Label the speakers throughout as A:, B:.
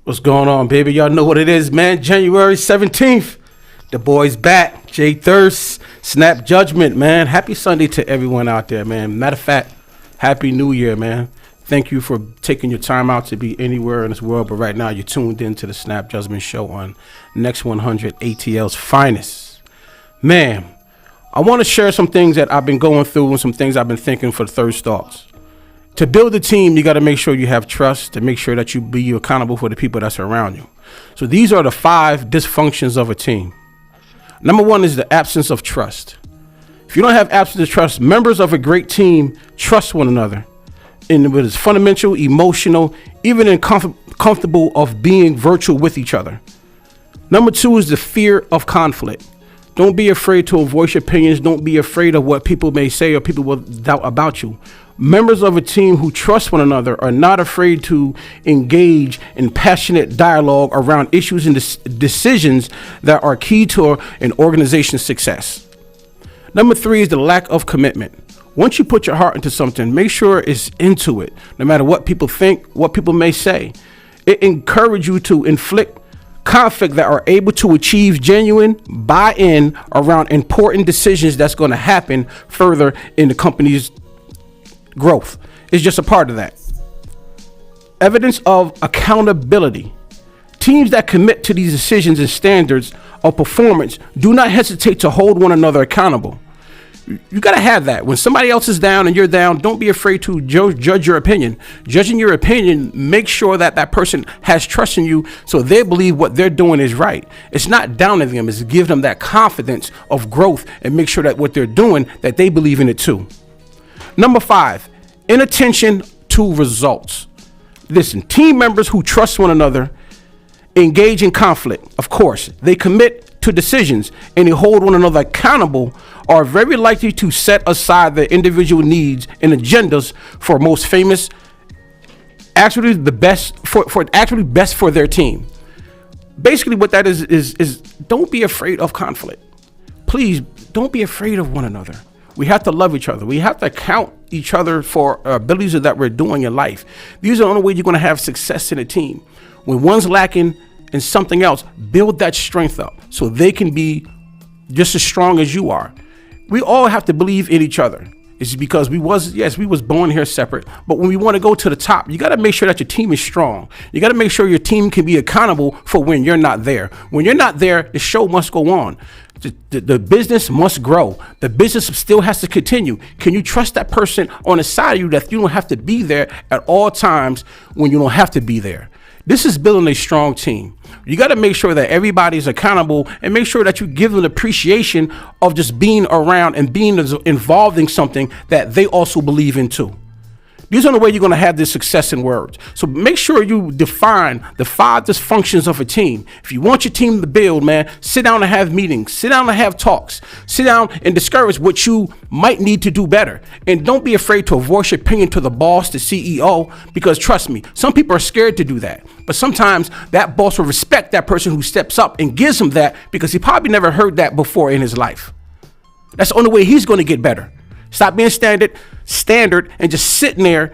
A: What's going on, baby? Y'all know what it is, man. January 17th. The boy's back. Jay Thurst, S.N.A.P Judgment, man. Happy Sunday to everyone out there, man. Matter of fact, Happy New Year, man. Thank you for taking your time out to be anywhere in this world. But right now, you're tuned into the S.N.A.P Judgment show on Next 100 ATL's finest. Man, I want to share some things that I've been going through and some things I've been thinking for Thurst thoughts. To build a team, you got to make sure you have trust, to make sure that you be accountable for the people that's around you. So these are the 5 dysfunctions of a team. Number 1 is the absence of trust. If you don't have absence of trust, members of a great team trust one another. And it is fundamental, emotional, even comfortable of being virtual with each other. Number 2 is the fear of conflict. Don't be afraid to voice your opinions. Don't be afraid of what people may say or people will doubt about you. Members of a team who trust one another are not afraid to engage in passionate dialogue around issues and decisions that are key to an organization's success. Number 3 is the lack of commitment. Once you put your heart into something, make sure it's into it, no matter what people think, what people may say. It encourages you to inflict conflict that are able to achieve genuine buy-in around important decisions that's going to happen further in the company's growth. Is just a part of that. Evidence of accountability. Teams that commit to these decisions and standards of performance do not hesitate to hold one another accountable. You got to have that. When somebody else is down and you're down, don't be afraid to judge your opinion. Judging your opinion, make sure that that person has trust in you so they believe what they're doing is right. It's not downing them. It's give them that confidence of growth and make sure that what they're doing, that they believe in it too. Number 5, inattention to results. Listen, team members who trust one another engage in conflict. Of course, they commit to decisions and they hold one another accountable, are very likely to set aside their individual needs and agendas for most famous, actually the best best for their team. Basically what that is don't be afraid of conflict. Please don't be afraid of one another. We have to love each other. We have to count each other for abilities that we're doing in life. These are the only way you're going to have success in a team. When one's lacking in something else, build that strength up so they can be just as strong as you are. We all have to believe in each other. It's because we was born here separate, but when we want to go to the top, you got to make sure that your team is strong. You got to make sure your team can be accountable for when you're not there. When you're not there, the show must go on. The business must grow. The business still has to continue. Can you trust that person on the side of you that you don't have to be there at all times when you don't have to be there? This is building a strong team. You got to make sure that everybody's accountable and make sure that you give them the appreciation of just being around and being involved in something that they also believe in too. These are the way you're going to have this success in words. So make sure you define the 5 dysfunctions of a team. If you want your team to build, man, sit down and have meetings, sit down and have talks, sit down and discourage what you might need to do better. And don't be afraid to voice your opinion to the boss, the CEO, because trust me, some people are scared to do that. But sometimes that boss will respect that person who steps up and gives him that because he probably never heard that before in his life. That's the only way he's going to get better. Stop being standard and just sitting there.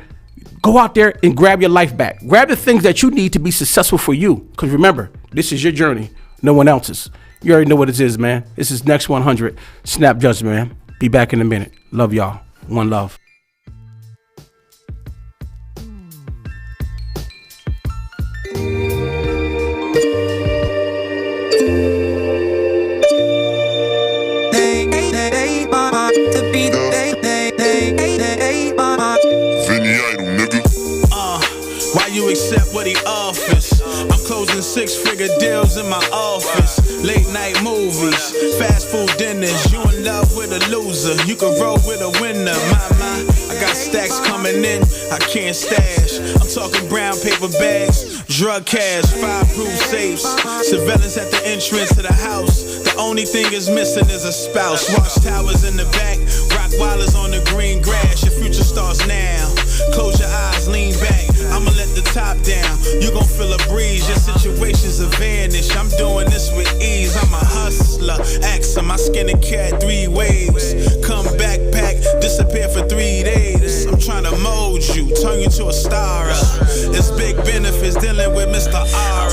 A: Go out there and grab your life back. Grab the things that you need to be successful for you. Because remember, this is your journey, no one else's. You already know what it is, man. This is Next 100 S.N.A.P Judgment, man. Be back in a minute. Love y'all. One love.
B: Why you accept what he offers? I'm closing 6-figure deals in my office. Late night movies, fast food dinners. You in love with a loser, you can roll with a winner. I got stacks coming in, I can't stash. I'm talking brown paper bags, drug cash, 5-proof safes. Surveillance at the entrance to the house. The only thing is missing is a spouse. Watchtowers in the back, Rockwallers on the green grass. Your future starts now. Close your eyes, lean back. I'ma let the top down. You gon' feel a breeze. Your situations will vanish. I'm doing this with ease. I'm a hustler. Axe on my skin and cat 3 waves. Come backpack, disappear for 3 days. I'm trying to mold you, turn you to a star. It's big benefits dealing with Mr. Aura.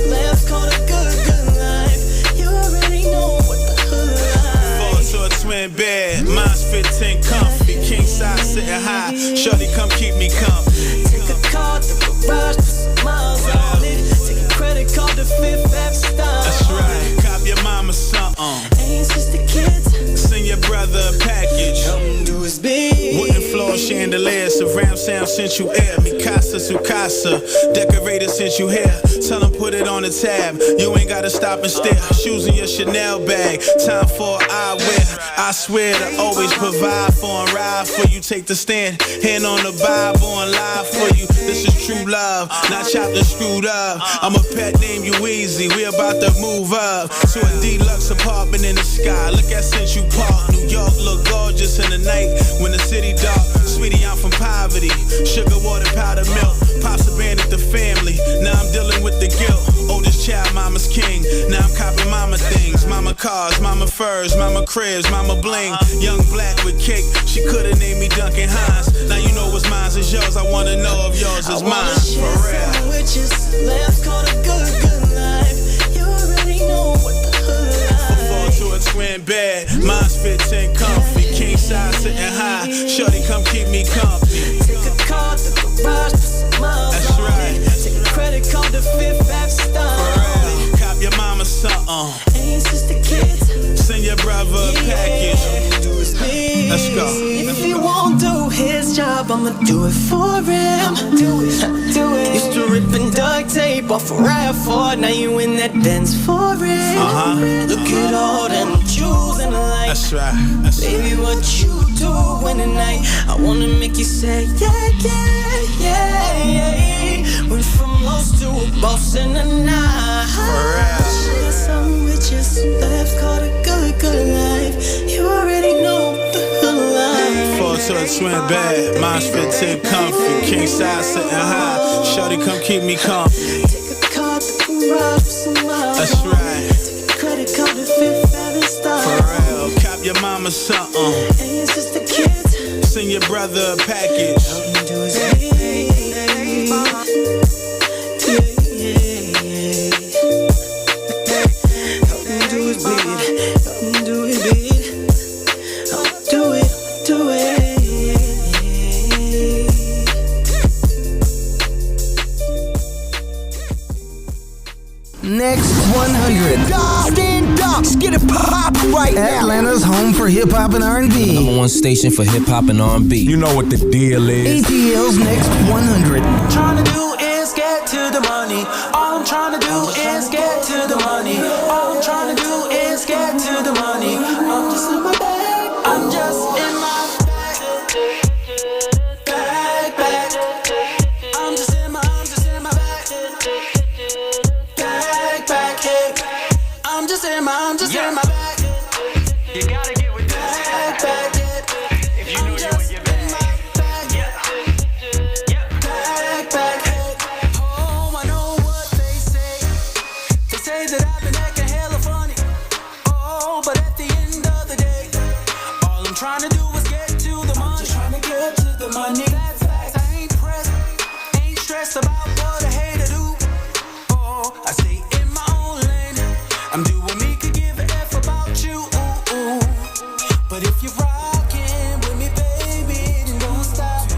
C: Let's call it good life. You already know what the hood like.
B: Fall to a twin bed, mine's 15 comfy. King size sitting high, shorty come keep me comfy.
C: Take a car to the garage, put some miles on it. Take a credit card to Fifth Ave style.
B: That's right, cop your mama something.
C: Ain't just the kids.
B: Send your brother a package.
C: Come do his big.
B: Wooden floor chandelier, surround sound since you air. Mikasa, Sukasa, decorated since you here. Tell them put it on the tab. You ain't gotta stop and stare. Shoes in your Chanel bag. Time for eyewear. I swear to always provide for and ride for you. Take the stand, hand on the Bible and lie for you. This is true love, not chopped and screwed up. I'm a pet name you easy. We about to move up to a deluxe apartment in the sky. Look at Central Park. New York look gorgeous in the night when the city dark. Sweetie, I'm from poverty. Sugar, water, powder, milk. Pops abandoned the family. Now I'm dealing with the guilt. Oldest child, mama's king. Now I'm copping mama things. Mama cars, mama furs, mama cribs, mama bling. Young black with cake. She could've named me Duncan Hines. Now you know what's mine is yours. I wanna know if yours is mine. For real.
C: Sandwiches, let's call it good life. You already know what the hood like.
B: Fall to a twin bed, mine's 15 comfy. King size sitting high, shorty come keep me comfy.
C: Take a car to the garage, put some miles
B: That's
C: on
B: right.
C: it. Take a credit card to Fifth Ave style.
B: For real, cop your mama something.
C: Ain't just the kids.
B: Send your brother a package. Let's go.
C: If he won't do his job, I'ma do it for him. Do it. Used to ripping duct tape off a RAV4. Now you in that Benz for it. Look at all them jewels in the light.
B: That's right. That's right.
C: Baby, what you do when the night? I wanna make you say yeah. Went from lost to a boss in the night.
B: For real.
C: Some witches left called a good life. You already know the hood life.
B: Fall to a twin bed, mine's 15 comfy. King size sitting high, shorty come keep me comfy.
C: Take a car to the garage, some miles.
B: That's right.
C: Take a credit card to Fifth Ave style.
B: For real, cop your mama something.
C: And it's just the kids.
B: Send your brother a package.
C: Do his big.
D: Next 100. Stand up. Get it pop right now. Atlanta's home for hip hop and R&B.
E: Number one station for hip hop and R&B.
F: You know what the deal is.
D: ATL's Next 100.
C: Trying to do is get to the money. All I'm trying to do is get to the money. All I'm trying to do is get to the money. I'm just in my bag. I'm just in my bag. I'm just in my bag. I'm just in my bag.
G: You gotta get with this. If you know you in your bag.
C: Oh, I know what they say. They say that I've been acting hella funny. Oh, but at the end of the day, all I'm trying to do is get to the money. I'm just trying to get to the money. That's facts. I ain't pressed, ain't stressed about what I hate to do. Oh, I stay in my own lane. I'm doing me, could give a F about you. But if you're rockin' with me, baby, then don't stop.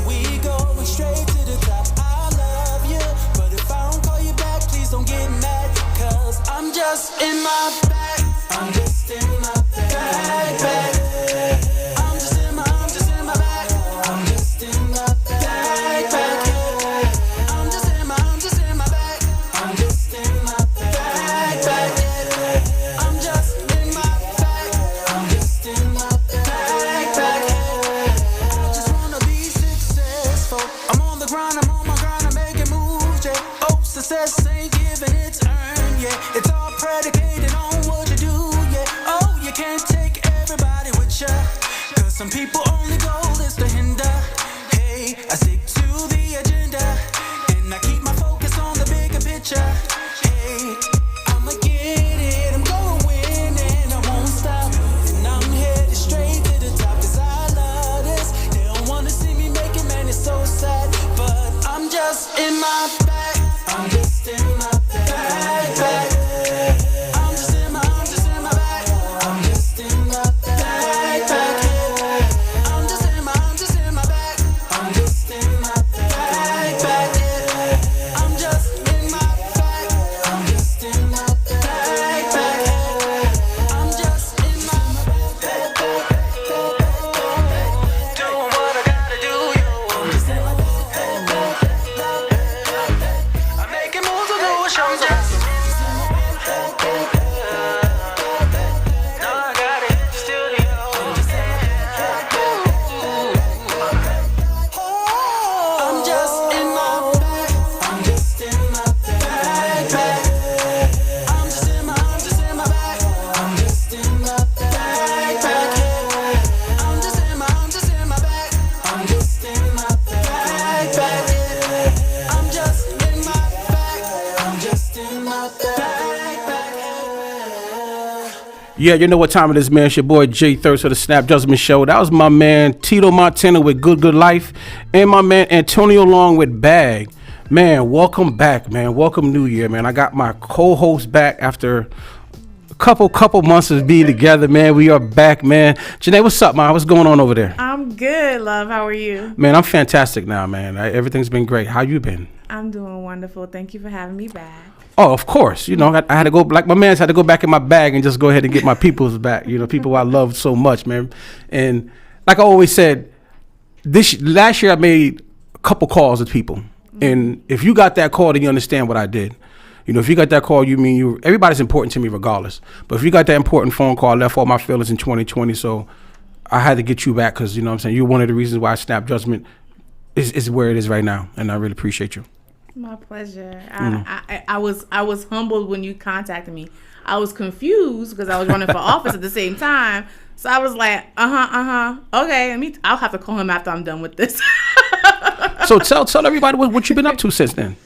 C: We going straight to the top. I love you, but if I don't call you back, please don't get mad. Cause I'm just in my bag. I'm just in my bag. I'm just in my bag. I'm just in my bag. I'm just in my bag. I'm just in my bag. I'm just in my bag. I'm just in my bag. I just wanna be successful. I'm on the grind, I'm on my grind, I'm making moves, yeah. Oh, success ain't given, it's earned, yeah. It's all predicated on what you do, yeah.
A: Yeah, you know what time it is, man. It's your boy Jay Thurst of the S.N.A.P Judgment Show. That was my man Tito Montana with Good Life, and my man Antonio Long with Bag. Man, welcome back, man. Welcome New Year, man. I got my co-host back after a couple months of being together, man. We are back, man. Jenne, what's up, man? What's going on over there?
F: I'm good, love. How are you?
A: Man, I'm fantastic now, man. Everything's been great. How you been?
F: I'm doing wonderful. Thank you for having me back.
A: Oh, of course. You know, I had to go, like my man's had to go back in my bag and just go ahead and get my peoples back. You know, people I love so much, man. And like I always said, last year I made a couple calls with people. Mm-hmm. And if you got that call, then you understand what I did. You know, if you got that call, you mean everybody's important to me regardless. But if you got that important phone call, I left all my feelings in 2020. So I had to get you back because, you know what I'm saying, you're one of the reasons why S.N.A.P Judgment is where it is right now. And I really appreciate you.
F: My pleasure. I was humbled when you contacted me. I was confused because I was running for office at the same time. So I was like, okay, I'll have to call him after I'm done with this.
A: So tell everybody what you've been up to since then.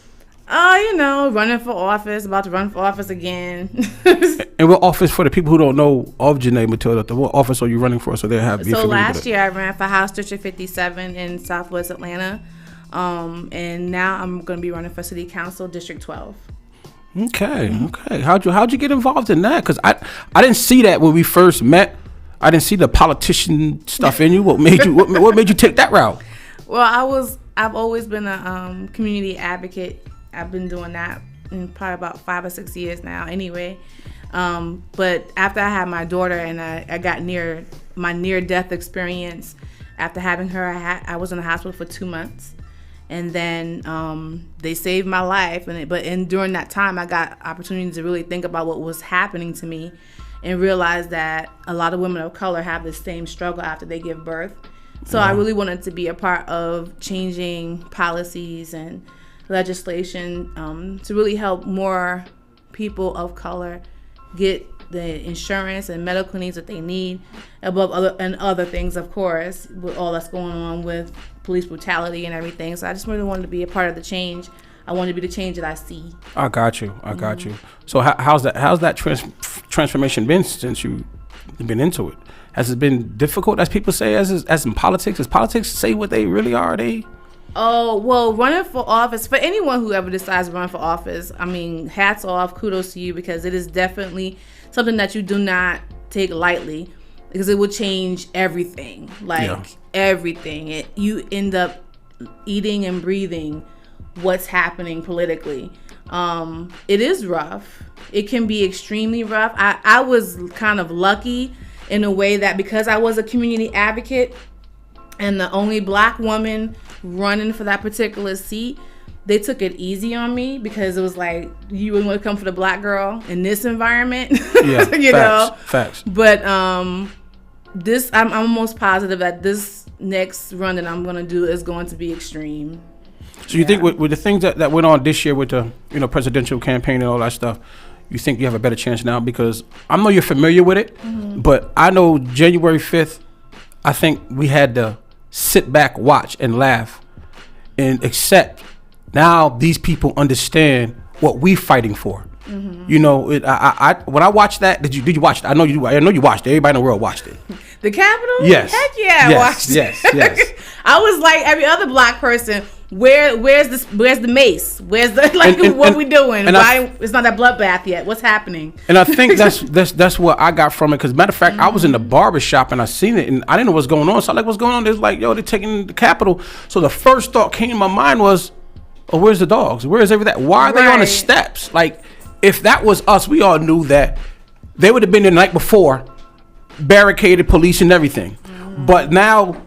F: You know, running for office, about to run for office again.
A: And what office, for the people who don't know of Jenne Matillda, what office are you running for so they have you?
F: So last year I ran for House District 57 in Southwest Atlanta. And now I'm going to be running for City Council District 12.
A: Okay. How'd you get involved in that? Because I didn't see that when we first met. I didn't see the politician stuff in you. What made you take that route?
F: Well, I've always been a community advocate. I've been doing that in probably about 5 or 6 years now. Anyway, but after I had my daughter and I got my near-death experience after having her, I was in the hospital for 2 months. And then they saved my life. But during that time, I got opportunity to really think about what was happening to me and realize that a lot of women of color have the same struggle after they give birth. So I really wanted to be a part of changing policies and legislation to really help more people of color get the insurance and medical needs that they need, above other things, of course, with all that's going on with police brutality and everything. So I just really wanted to be a part of the change. I wanted to be the change that I see. I got you. So how's that transformation been since you've been into it? Has it been difficult, as people say, as in politics? Does politics say what they really are? Oh, well, running for office, for anyone who ever decides to run for office, I mean, hats off, kudos to you, because it is definitely something that you do not take lightly, because it will change everything, everything. You end up eating and breathing what's happening politically. It is rough. It can be extremely rough. I was kind of lucky in a way that because I was a community advocate and the only black woman running for that particular seat, they took it easy on me because it was like, you wouldn't want to come for the black girl in this environment. Yeah, facts. But I'm almost positive that this next run that I'm going to do is going to be extreme.
A: So you think with the things that went on this year with the presidential campaign and all that stuff, you think you have a better chance now? Because I know you're familiar with it, but I know January 5th, I think we had to sit back, watch, and laugh and accept. Now these people understand what we're fighting for. You know, when I watched that, did you watch it? I know you watched it. Everybody in the world watched it.
F: The Capitol?
A: Yes.
F: Heck yeah, I watched it.
A: Yes.
F: I was like every other black person. Where's the mace? Where's the what we doing? Why it's not that bloodbath yet? What's happening?
A: And I think that's what I got from it. Because matter of fact, I was in the barber shop and I seen it and I didn't know what's going on. So I'm like, what's going on? There's like, they're taking the Capitol. So the first thought came to my mind was, oh, where's the dogs? Where's everything? Why are they on the steps? Like, if that was us, we all knew that they would have been there the night before, barricaded, police and everything. But now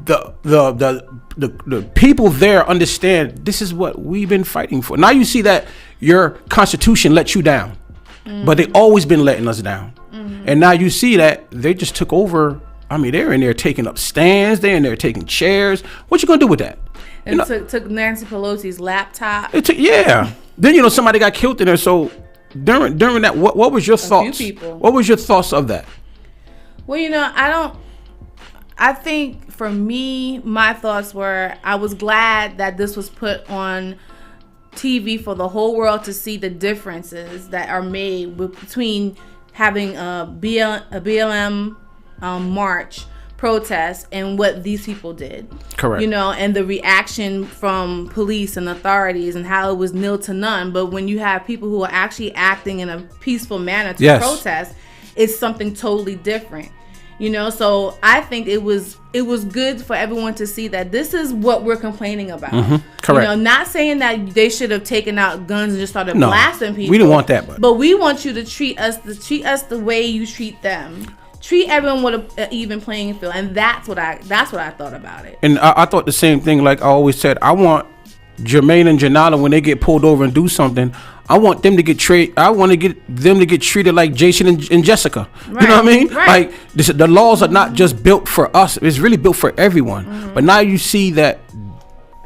A: the people there understand this is what we've been fighting for. Now you see that your Constitution let you down, but they always been letting us down. And now you see that they just took over. I mean, they're in there taking up stands. They're in there taking chairs. What you gonna do with that?
F: And took Nancy Pelosi's laptop.
A: Then somebody got killed in there. So during that, what was your thoughts? What was your thoughts of that?
F: Well, I think for me, my thoughts were, I was glad that this was put on TV for the whole world to see the differences that are made between having a BLM march protest and what these people did.
A: Correct.
F: You know, and the reaction from police and authorities and how it was nil to none. But when you have people who are actually acting in a peaceful manner to protest, it's something totally different. You know, so I think it was good for everyone to see that this is what we're complaining about.
A: Correct.
F: You know, not saying that they should have taken out guns and just started blasting people.
A: We didn't want that,
F: but we want you to treat us the way you treat them. Treat everyone with an even playing field, and that's what I thought about it.
A: And I thought the same thing. Like I always said, I want Jermaine and Janala, when they get pulled over and do something, I want them to get treated. I want to get them to get treated like Jason and Jessica.
F: Right.
A: You know what I mean?
F: Right.
A: Like the laws are not just built for us; it's really built for everyone. But now you see that.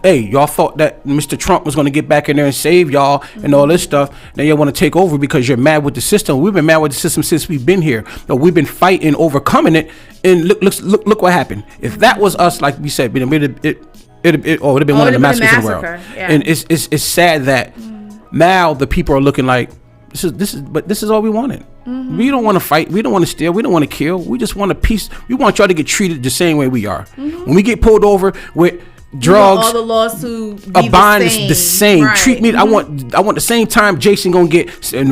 A: Hey, y'all thought that Mr. Trump was going to get back in there and save y'all and all this stuff. Now y'all want to take over because you're mad with the system. We've been mad with the system since we've been here. But we've been fighting, overcoming it, and look what happened. If that was us, like we said, it would have been one of the massacres in the world.
F: Yeah.
A: And it's sad that now the people are looking like this is all we wanted. We don't want to fight. We don't want to steal. We don't want to kill. We just want a peace. We want y'all to get treated the same way we are. When we get pulled over with drugs,
F: all the laws to be
A: a bond is the same.
F: Right.
A: Treat me. I want the same time Jason gonna get and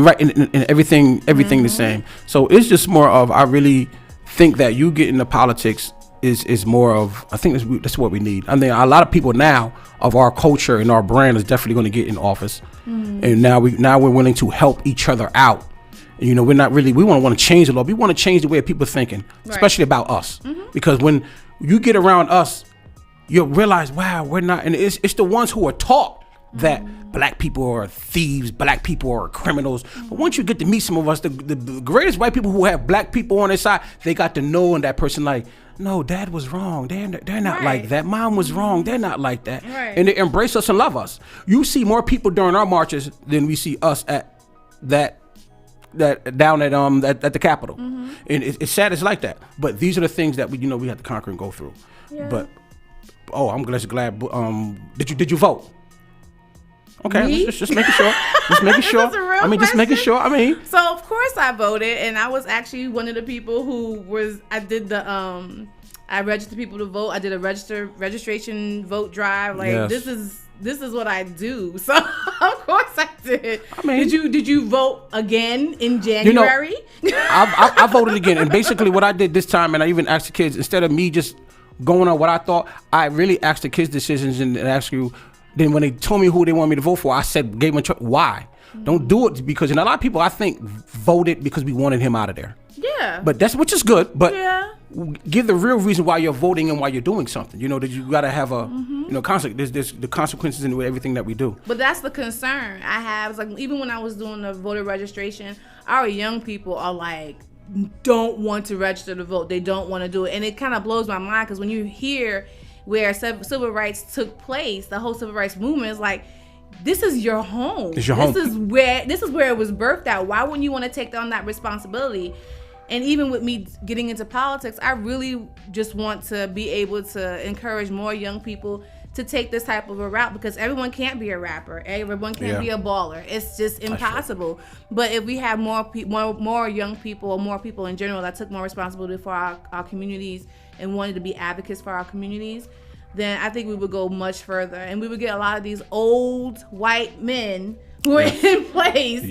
A: everything the same. So it's just more of, I really think that you get into politics is more of, I think that's what we need. I mean, a lot of people now of our culture and our brand is definitely going to get in office, and now we're willing to help each other out. And, you know, we're not really, we want to change the law. We want to change the way people are thinking, especially about us, because when you get around us, you'll realize, wow, we're not, and it's the ones who are taught that black people are thieves, black people are criminals. But once you get to meet some of us, the greatest white people who have black people on their side, they got to know in that person, like, no, dad was wrong. They're not like that. Mom was wrong. They're not like that.
F: Right.
A: And they embrace us and love us. You see more people during our marches than we see us at that down at the Capitol. And it's sad it's like that. But these are the things that we have to conquer and go through. Yeah. But I'm glad. Did you vote? Okay, just making sure. Just making sure.
F: I mean,
A: just making sure. I mean,
F: so of course I voted, and I was actually one of the people who was. I did the I registered people to vote. I did a registration vote drive. Like this is what I do. So of course I did. I mean, did you vote again in January?
A: I voted again, and basically what I did this time, and I even asked the kids, instead of me just going on what I thought, I really asked the kids decisions and asked you. Then when they told me who they wanted me to vote for, I said, gave them a choice. Why? Don't do it because, and a lot of people I think voted because we wanted him out of there.
F: Yeah.
A: But which is good. But give the real reason why you're voting and why you're doing something. You know that you got to have a there's the consequences in everything that we do.
F: But that's the concern I have. It's like even when I was doing the voter registration, our young people are like, don't want to register to vote. They don't want to do it, and it kind of blows my mind because when you hear where civil rights took place, the whole civil rights movement is like, this is your home.
A: It's your home.
F: This is where it was birthed out. Why wouldn't you want to take on that responsibility? And even with me getting into politics, I really just want to be able to encourage more young people to take this type of a route because everyone can't be a rapper. Everyone can't be a baller. It's just impossible. But if we have more young people or more people in general that took more responsibility for our communities and wanted to be advocates for our communities, then I think we would go much further. And we would get a lot of these old white men who are in place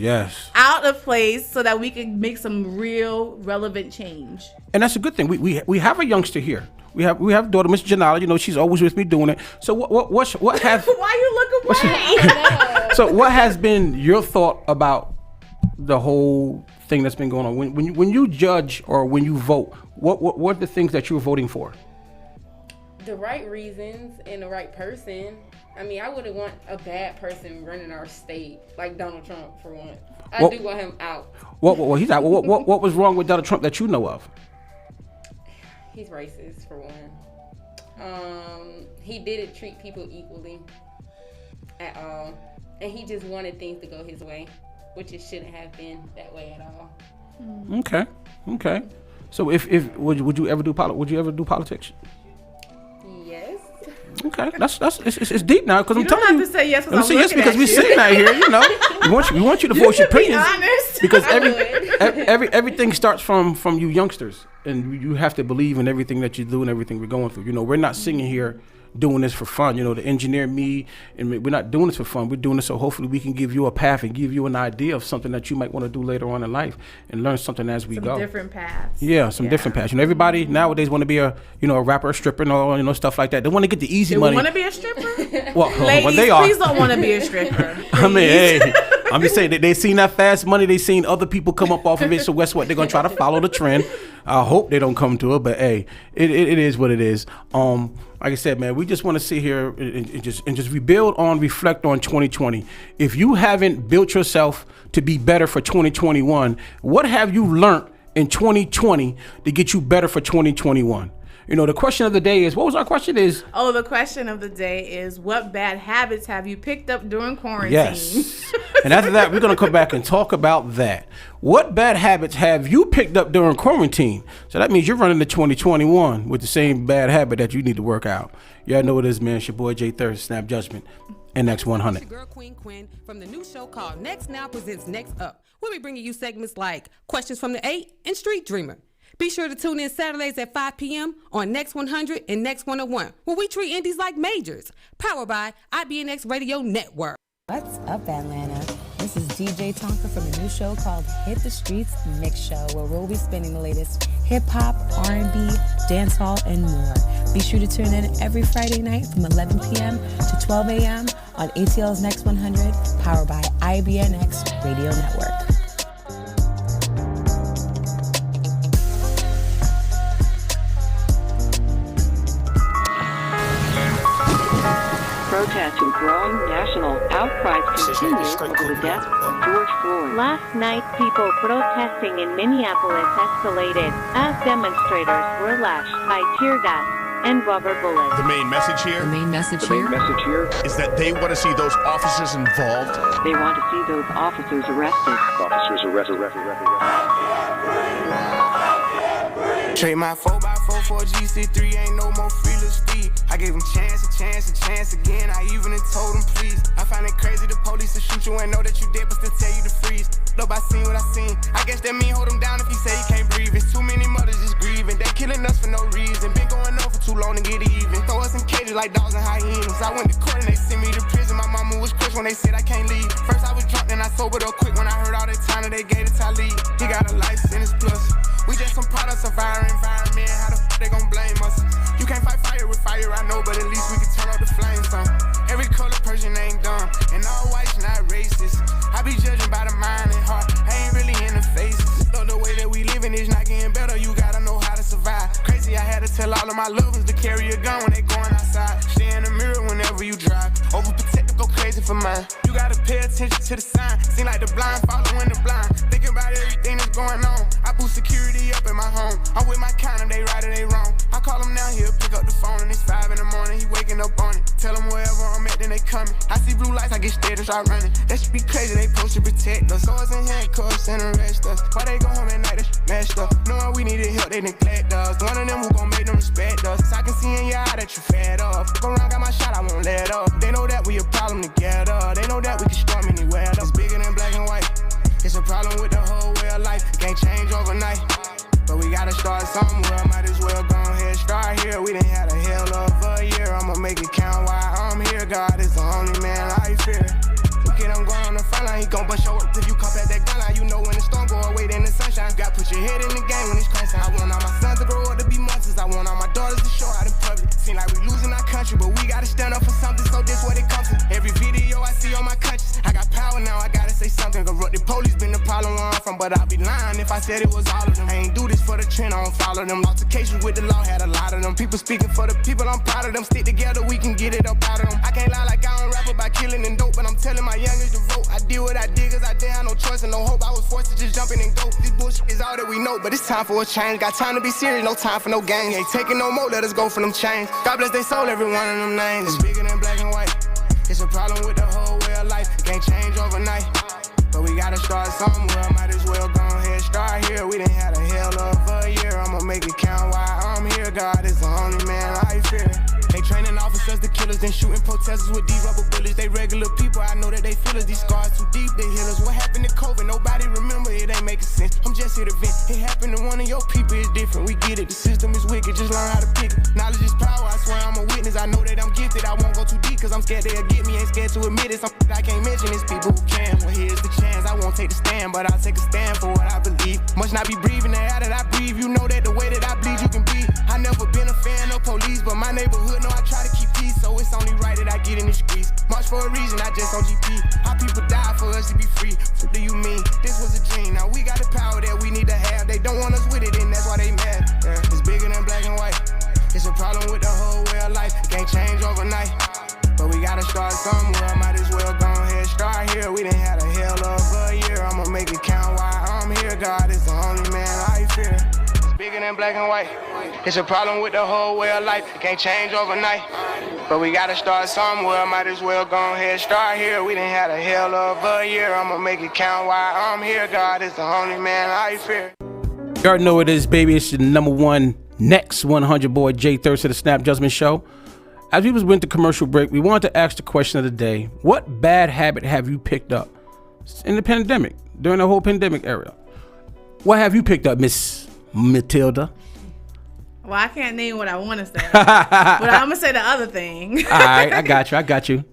F: out of place so that we can make some real relevant change. And
A: that's a good thing. We have a youngster here. We have a daughter, Miss Janala. You know, she's always with me doing it. So what have
F: why you look away?
A: So what has been your thought about the whole thing that's been going on? When you judge or when you vote, what are the things that you're voting for?
H: The right reasons and the right person. I mean, I wouldn't want a bad person running our state like Donald Trump for one. I do want him out.
A: He's out. What was wrong with Donald Trump that you know of?
H: He's racist for one. He didn't treat people equally at all, and he just wanted things to go his way, which it shouldn't have been that way at all.
A: Okay. So if would you ever do politics?
H: Yes.
A: Okay, it's deep now because I'm
F: You don't
A: telling
F: have to say yes
A: I'm
F: because
A: saying
F: I'm
A: yes
F: looking
A: because
F: at
A: we
F: you.
A: sitting out here. You know, we want you to voice your
F: should be
A: opinions
F: honest.
A: because
F: I would.
A: everything starts from you youngsters, and you have to believe in everything that you do and everything we're going through. You know, we're not singing here doing this for fun. You know, the engineer, me, and we're not doing this for fun. We're doing this so hopefully we can give you a path and give you an idea of something that you might want to do later on in life and learn something as we go.
F: Different paths.
A: Yeah, some different paths. You know, everybody nowadays want to be a rapper, a stripper, and all stuff like that. They want to get the easy money.
F: Want to be a stripper?
A: Well,
F: Ladies,
A: they are.
F: please don't want to be a stripper.
A: I mean, hey, I'm just saying that they seen that fast money. They seen other people come up off of it. So guess what? They're gonna try to follow the trend. I hope they don't come to it, but hey, it is what it is. Like I said, man, we just want to sit here and just reflect on 2020. If you haven't built yourself to be better for 2021, what have you learned in 2020 to get you better for 2021? You know, the question of the day is, what was our question is?
F: Oh, the question of the day is, what bad habits have you picked up during quarantine?
A: Yes. And after that, we're going to come back and talk about that. What bad habits have you picked up during quarantine? So that means you're running to 2021 with the same bad habit that you need to work out. Y'all know what it is, man. It's your boy Jay Thurst, S.N.A.P Judgment, and Next 100.
I: It's your girl Queen from the new show called Next Now Presents Next Up. We'll be bringing you segments like Questions from the 8 and Street Dreamer. Be sure to tune in Saturdays at 5 p.m. on Next 100 and Next 101, where we treat indies like majors. Powered by IBNX Radio Network.
J: What's up, Atlanta? This is DJ Tonka from the new show called Hit the Streets Mix Show, where we'll be spinning the latest hip-hop, R&B, dancehall, and more. Be sure to tune in every Friday night from 11 p.m. to 12 a.m. on ATL's Next 100, powered by IBNX Radio Network.
K: Protest and growing national outcries continues over the death of George Floyd.
L: Last night, people protesting in Minneapolis escalated as demonstrators were lashed by tear gas and rubber bullets.
M: The main message here is that they want to see those officers involved.
K: They want to see those officers arrested.
N: Trade my 4x4 for a GC3, ain't no more feelers speed. I gave him chance again, I even told him please. I find it crazy the police will shoot you and know that you dead but still tell you to freeze. Look, I seen what I seen, I guess that mean hold him down if he say he can't breathe. It's too many mothers just grieving, they killing us for no reason. Been going on for too long to get even. Throw us in cages like dogs and hyenas. I went to court and they sent me to prison. My mama was crushed when they said I can't leave. First I was drunk, then I sobered up quick when I heard all that time that they gave to Talib. He got a life sentence plus. We just some products of our environment. How the f*** they gon' blame us? You can't fight fire with fire, I know, but at least we can turn up the flames on. Every color person ain't dumb, and all whites not racist. I be judging by the mind and heart, I ain't really in the faces. Look, the way that we living is not getting better, you gotta know how to survive. Crazy, I had to tell all of my loved ones to carry a gun when they going outside. Stay in the mirror whenever you drive. Overprotective, go crazy for mine. You gotta pay attention to the sign. Seem like the blind following the blind. Thinking about everything that's going on. I boost security up in my home. I'm with my kind of, they right or they wrong. I call him now, he'll pick up the phone and it's 5 in the morning. He waking up on it. Tell him wherever I'm at, then they coming. I see blue lights, I get scared and start running. That should be crazy, they supposed to protect us. Swords and handcuffs and arrest us. Why they go home at night, that's messed up. Knowing we needed help, they neglect us. One of them who gon' make them respect us. I can see in your eye that you fed up. Go around, got my shot, I won't let up. They know that we a problem together. They know that we can storm anywhere. It's bigger than black and white. It's a problem with the whole way of life. It can't change overnight. But we gotta start somewhere. Might as well go ahead, start here. We done had a hell of a year. I'ma make it count while I'm here. God is the only man I fear. Kid, I'm going on the front line. He gon' bust your up if you come at that gun line. You know when the storm go away, then the sunshine. Got put your head in the game when it's crunch time. I want all my sons to grow up to be monsters. I want all my daughters to show out in public. Seem like we losing our country, but we gotta stand up for something. So this what it comes to. Every video I see on my conscience, I got power now. I gotta say something. Corrupt the police been the problem where I'm from, but I'd be lying if I said it was all of them. I ain't do this for the trend, I don't follow them. Altercations with the law had a lot of them. People speaking for the people, I'm proud of them. Stick together, we can get it up out of them. I can't lie like I don't rap about killing and dope, but I'm telling my youngest to vote. I did what I did cause I didn't have no choice and no hope. I was forced to just jump in and go. This bullshit is all that we know, but it's time for a change. Got time to be serious, no time for no games. Ain't taking no more, let us go for them chains. God bless they soul, every one of them names. It's bigger than black and white. It's a problem with the whole way of life. It can't change overnight. But we gotta start somewhere. Might as well go ahead, start here. We done had a hell of a year. I'ma make it count while I'm here. God is the only man I fear. They training officers to killers. Then shooting protesters with these rubber bullets. They regular people, I know that they feel us. These scars too deep, they heal us. What happened to COVID? Nobody remember, it ain't making sense. I'm just here to vent. It happened to one of your people, it's different. We get it, the system is wicked, just learn how to pick it. Knowledge is power, I swear I'm a witness. I know that I'm gifted, I won't go too deep, cause I'm scared they'll get me. Ain't scared to admit it, something I can't mention. It's people who can. Well, here's the chance, I won't take the stand, but I'll take a stand for what I believe. Must not be breathing the air that I breathe. You know that the way that I bleed, you can be. I never been a fan of police, but my neighborhood know I try to keep peace, so it's only right that I get in the streets. March for a reason, I just on GP. How people die for us to be free. What do you mean? This was a dream. Now we got the power that we need to have. They don't want us with it, and that's why they mad. Yeah. It's bigger than black and white. It's a problem with the whole way of life. It can't change overnight. But we gotta start somewhere. Might as well go ahead, start here. We done had a hell of a year. I'ma make it count while I'm here. God is the only man I fear. It's bigger than black and white. It's a problem with the whole way of life. It can't change overnight. But we gotta start somewhere. Might as well go ahead, start here. We done had a hell of a year. I'ma make it count while I'm here. God is the only man I fear.
A: You already know it is, baby. It's the number one next 100 boy, Jay Thurst of the S.N.A.P Judgment Show. As we went to commercial break, we wanted to ask the question of the day. What bad habit have you picked up in the pandemic, during the whole pandemic era? What have you picked up, Miss Matillda?
F: Well, I can't name what I want to say, but I'm gonna say the other thing.
A: All right, I got you.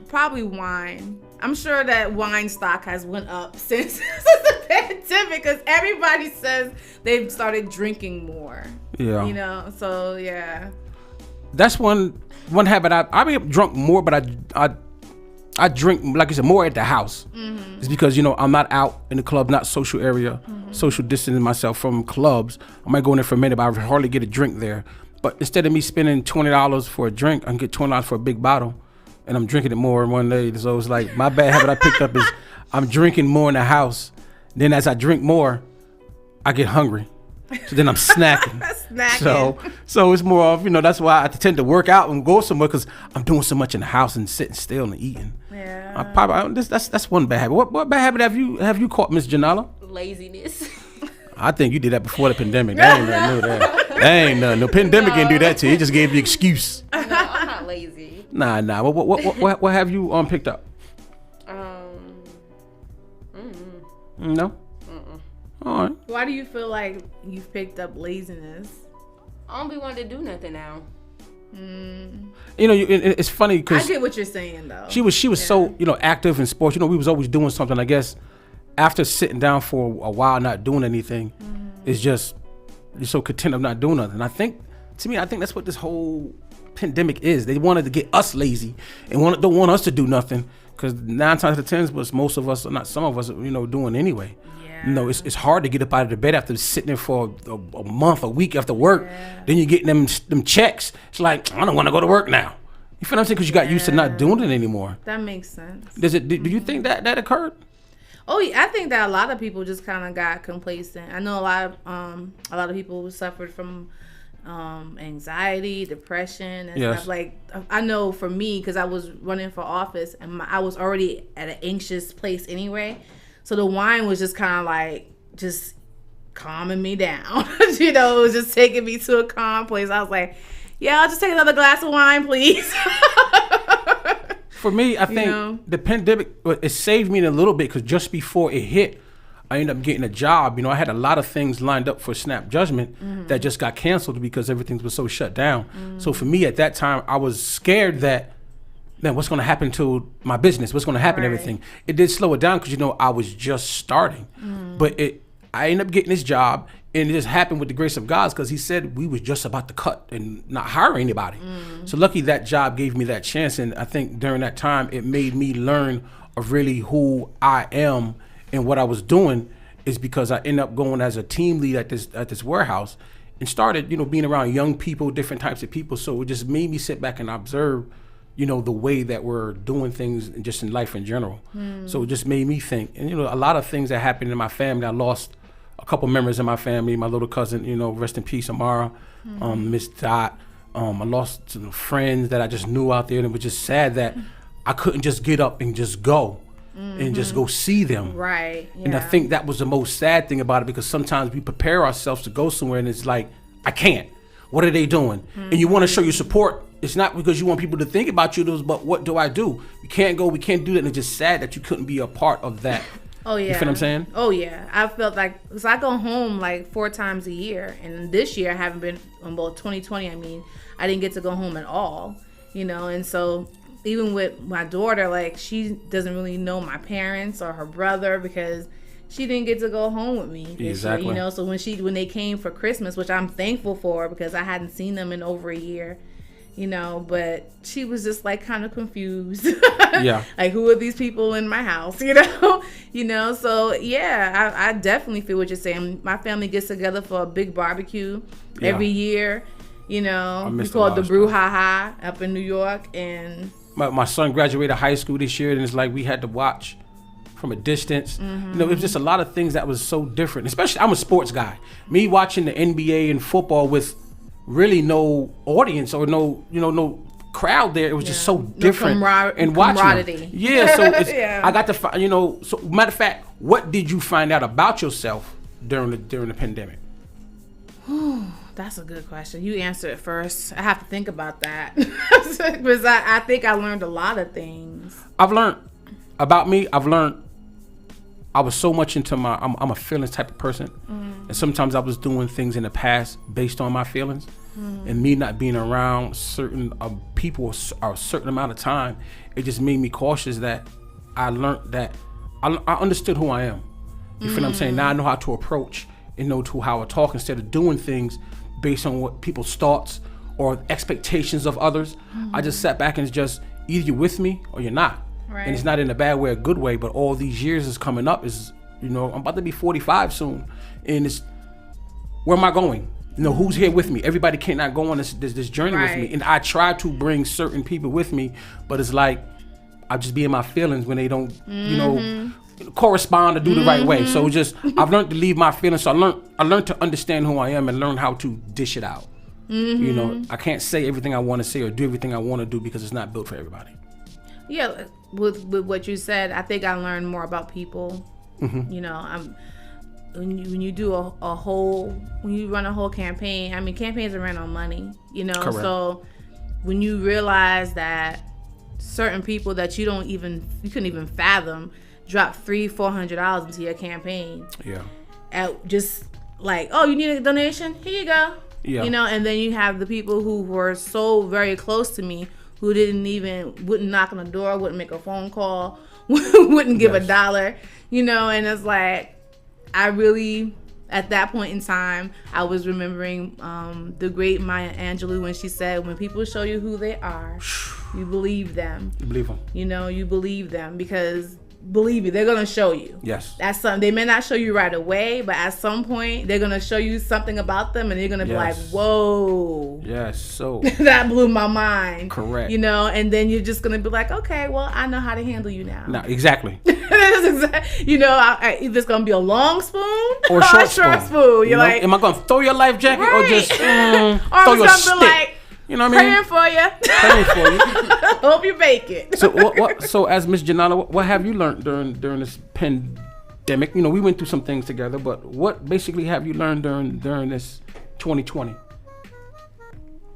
F: Probably wine. I'm sure that wine stock has went up since the pandemic, because everybody says they've started drinking more.
A: Yeah.
F: You know, so yeah.
A: That's one habit. I be drunk more, but I drink, like I said, more at the house. Mm-hmm. It's because, you know, I'm not out in the club, not social area, social distancing myself from clubs. I might go in there for a minute, but I hardly get a drink there. But instead of me spending $20 for a drink, I can get $20 for a big bottle, and I'm drinking it more in one day. So it's like, my bad habit I picked up is I'm drinking more in the house. Then as I drink more, I get hungry. So then I'm snacking. So it's more of, you know, that's why I tend to work out and go somewhere, because I'm doing so much in the house and sitting still and eating. Yeah. That's one bad habit. What bad habit have you caught, Miss Janala?
H: Laziness.
A: I think you did that before the pandemic. That ain't nothing new there. That ain't nothing. The pandemic didn't do that to you. It just gave you excuse.
H: No, I'm not lazy.
A: Nah. What have you picked up? No. All right.
F: Why do you feel like you've picked up laziness?
H: I don't be wanting to do nothing now.
A: You know, it's funny because
F: I get what you're saying though.
A: She was so, you know, active in sports. You know, we was always doing something. I guess after sitting down for a while not doing anything, it's just you're so content of not doing nothing. I think that's what this whole pandemic is. They wanted to get us lazy and don't want us to do nothing, because 9 times out of 10, but most of us, or not some of us, you know, doing anyway. You know, it's hard to get up out of the bed after sitting there for a month, a week after work. Yeah. Then you get them checks. It's like, I don't want to go to work now. You feel what I'm saying? Because you got used to not doing it anymore.
F: That makes sense.
A: Do you think that occurred?
F: Oh, yeah, I think that a lot of people just kind of got complacent. I know a lot of people who suffered from anxiety, depression, and stuff. Like, I know for me, because I was running for office and I was already at an anxious place anyway. So the wine was just kind of like just calming me down. You know, it was just taking me to a calm place. I was like, yeah, I'll just take another glass of wine, please.
A: For me, I think the pandemic, it saved me a little bit, because just before it hit, I ended up getting a job. You know, I had a lot of things lined up for S.N.A.P Judgment that just got canceled because everything was so shut down. So for me at that time, I was scared that, man, what's going to happen to my business? What's going to happen to everything? It did slow it down because, you know, I was just starting. But I ended up getting this job, and it just happened with the grace of God, because he said we was just about to cut and not hire anybody. So lucky that job gave me that chance. And I think during that time, it made me learn of really who I am and what I was doing, is because I ended up going as a team lead at this warehouse and started, you know, being around young people, different types of people. So it just made me sit back and observe, you know, the way that we're doing things just in life in general. So it just made me think. And, you know, a lot of things that happened in my family. I lost a couple members in my family. My little cousin, you know, rest in peace, Amara, Miss Dot. I lost some friends that I just knew out there, and it was just sad that I couldn't just get up and just go and just go see them.
F: Right. Yeah.
A: And I think that was the most sad thing about it, because sometimes we prepare ourselves to go somewhere and it's like, I can't. What are they doing? And you want to show your support it's not because you want people to think about you, but what do I do? We can't do that, and it's just sad that you couldn't be a part of that.
F: Oh yeah.
A: You feel what I'm saying?
F: Oh yeah. I felt like, because I go home like 4 times a year, and this year I haven't been, well, 2020, I mean, I didn't get to go home at all, you know, and so even with my daughter, like, she doesn't really know my parents or her brother because she didn't get to go home with me this
A: Exactly.
F: year, you know. So when they came for Christmas, which I'm thankful for because I hadn't seen them in over a year, you know, but she was just like kind of confused.
A: Yeah.
F: Like, who are these people in my house, you know? You know, so yeah, I definitely feel what you're saying. My family gets together for a big barbecue every year, you know. We call it the Brouhaha up in New York, and
A: my son graduated high school this year, and it's like we had to watch from a distance.
F: Mm-hmm.
A: You know, it was just a lot of things that was so different. Especially, I'm a sports guy. Me watching the NBA and football with really no audience or no crowd there. It was just so different. And watching them. Yeah, so it's, I got to find, you know. So matter of fact, what did you find out about yourself during the pandemic?
F: That's a good question. You answer it first. I have to think about that because I think I learned a lot of things.
A: I've learned about me. I was so much into I'm a feelings type of person, and sometimes I was doing things in the past based on my feelings, and me not being around certain people or a certain amount of time, it just made me cautious. That I learned that I understood who I am. You feel what I'm saying? Now I know how to approach and know how to talk instead of doing things based on what people's thoughts or expectations of others. I just sat back and it's just either you're with me or you're not. Right. And it's not in a bad way, a good way, but all these years is coming up. Is, you know, I'm about to be 45 soon, and it's, where am I going? You know, who's here with me? Everybody cannot go on this journey with me, and I try to bring certain people with me, but it's like I just be in my feelings when they don't, you know, correspond or do the right way. So just I've learned to leave my feelings. So I learned to understand who I am and learn how to dish it out. You know, I can't say everything I want to say or do everything I want to do because it's not built for everybody.
F: Yeah, with what you said, I think I learned more about people. You know, when you do when you run a whole campaign, I mean, campaigns are ran on money, you know. Correct. So when you realize that certain people that you couldn't even fathom drop $300-$400 into your campaign. Yeah. At just like, oh, you need a donation? Here you go. Yeah. You know, and then you have the people who were so very close to me who wouldn't knock on the door, wouldn't make a phone call, wouldn't give $1, you know, and it's like, I really, at that point in time, I was remembering the great Maya Angelou when she said, when people show you who they are, you believe them. You believe them. You know, you believe them because, believe me, they're going to show you. Yes. That's something. They may not show you right away, but at some point, they're going to show you something about them, and you're going to be like, whoa. Yes, so. That blew my mind. Correct. You know, and then you're just going to be like, okay, well, I know how to handle you now. No, exactly. You know, either it's going to be a long spoon or a short spoon. You're like, am I going to throw your life jacket or just throw your stick? Like, you know what I mean? Praying for you. Hope you make it. So, so as Miss Janana, what have you learned during this pandemic? You know, we went through some things together, but what basically have you learned during this 2020?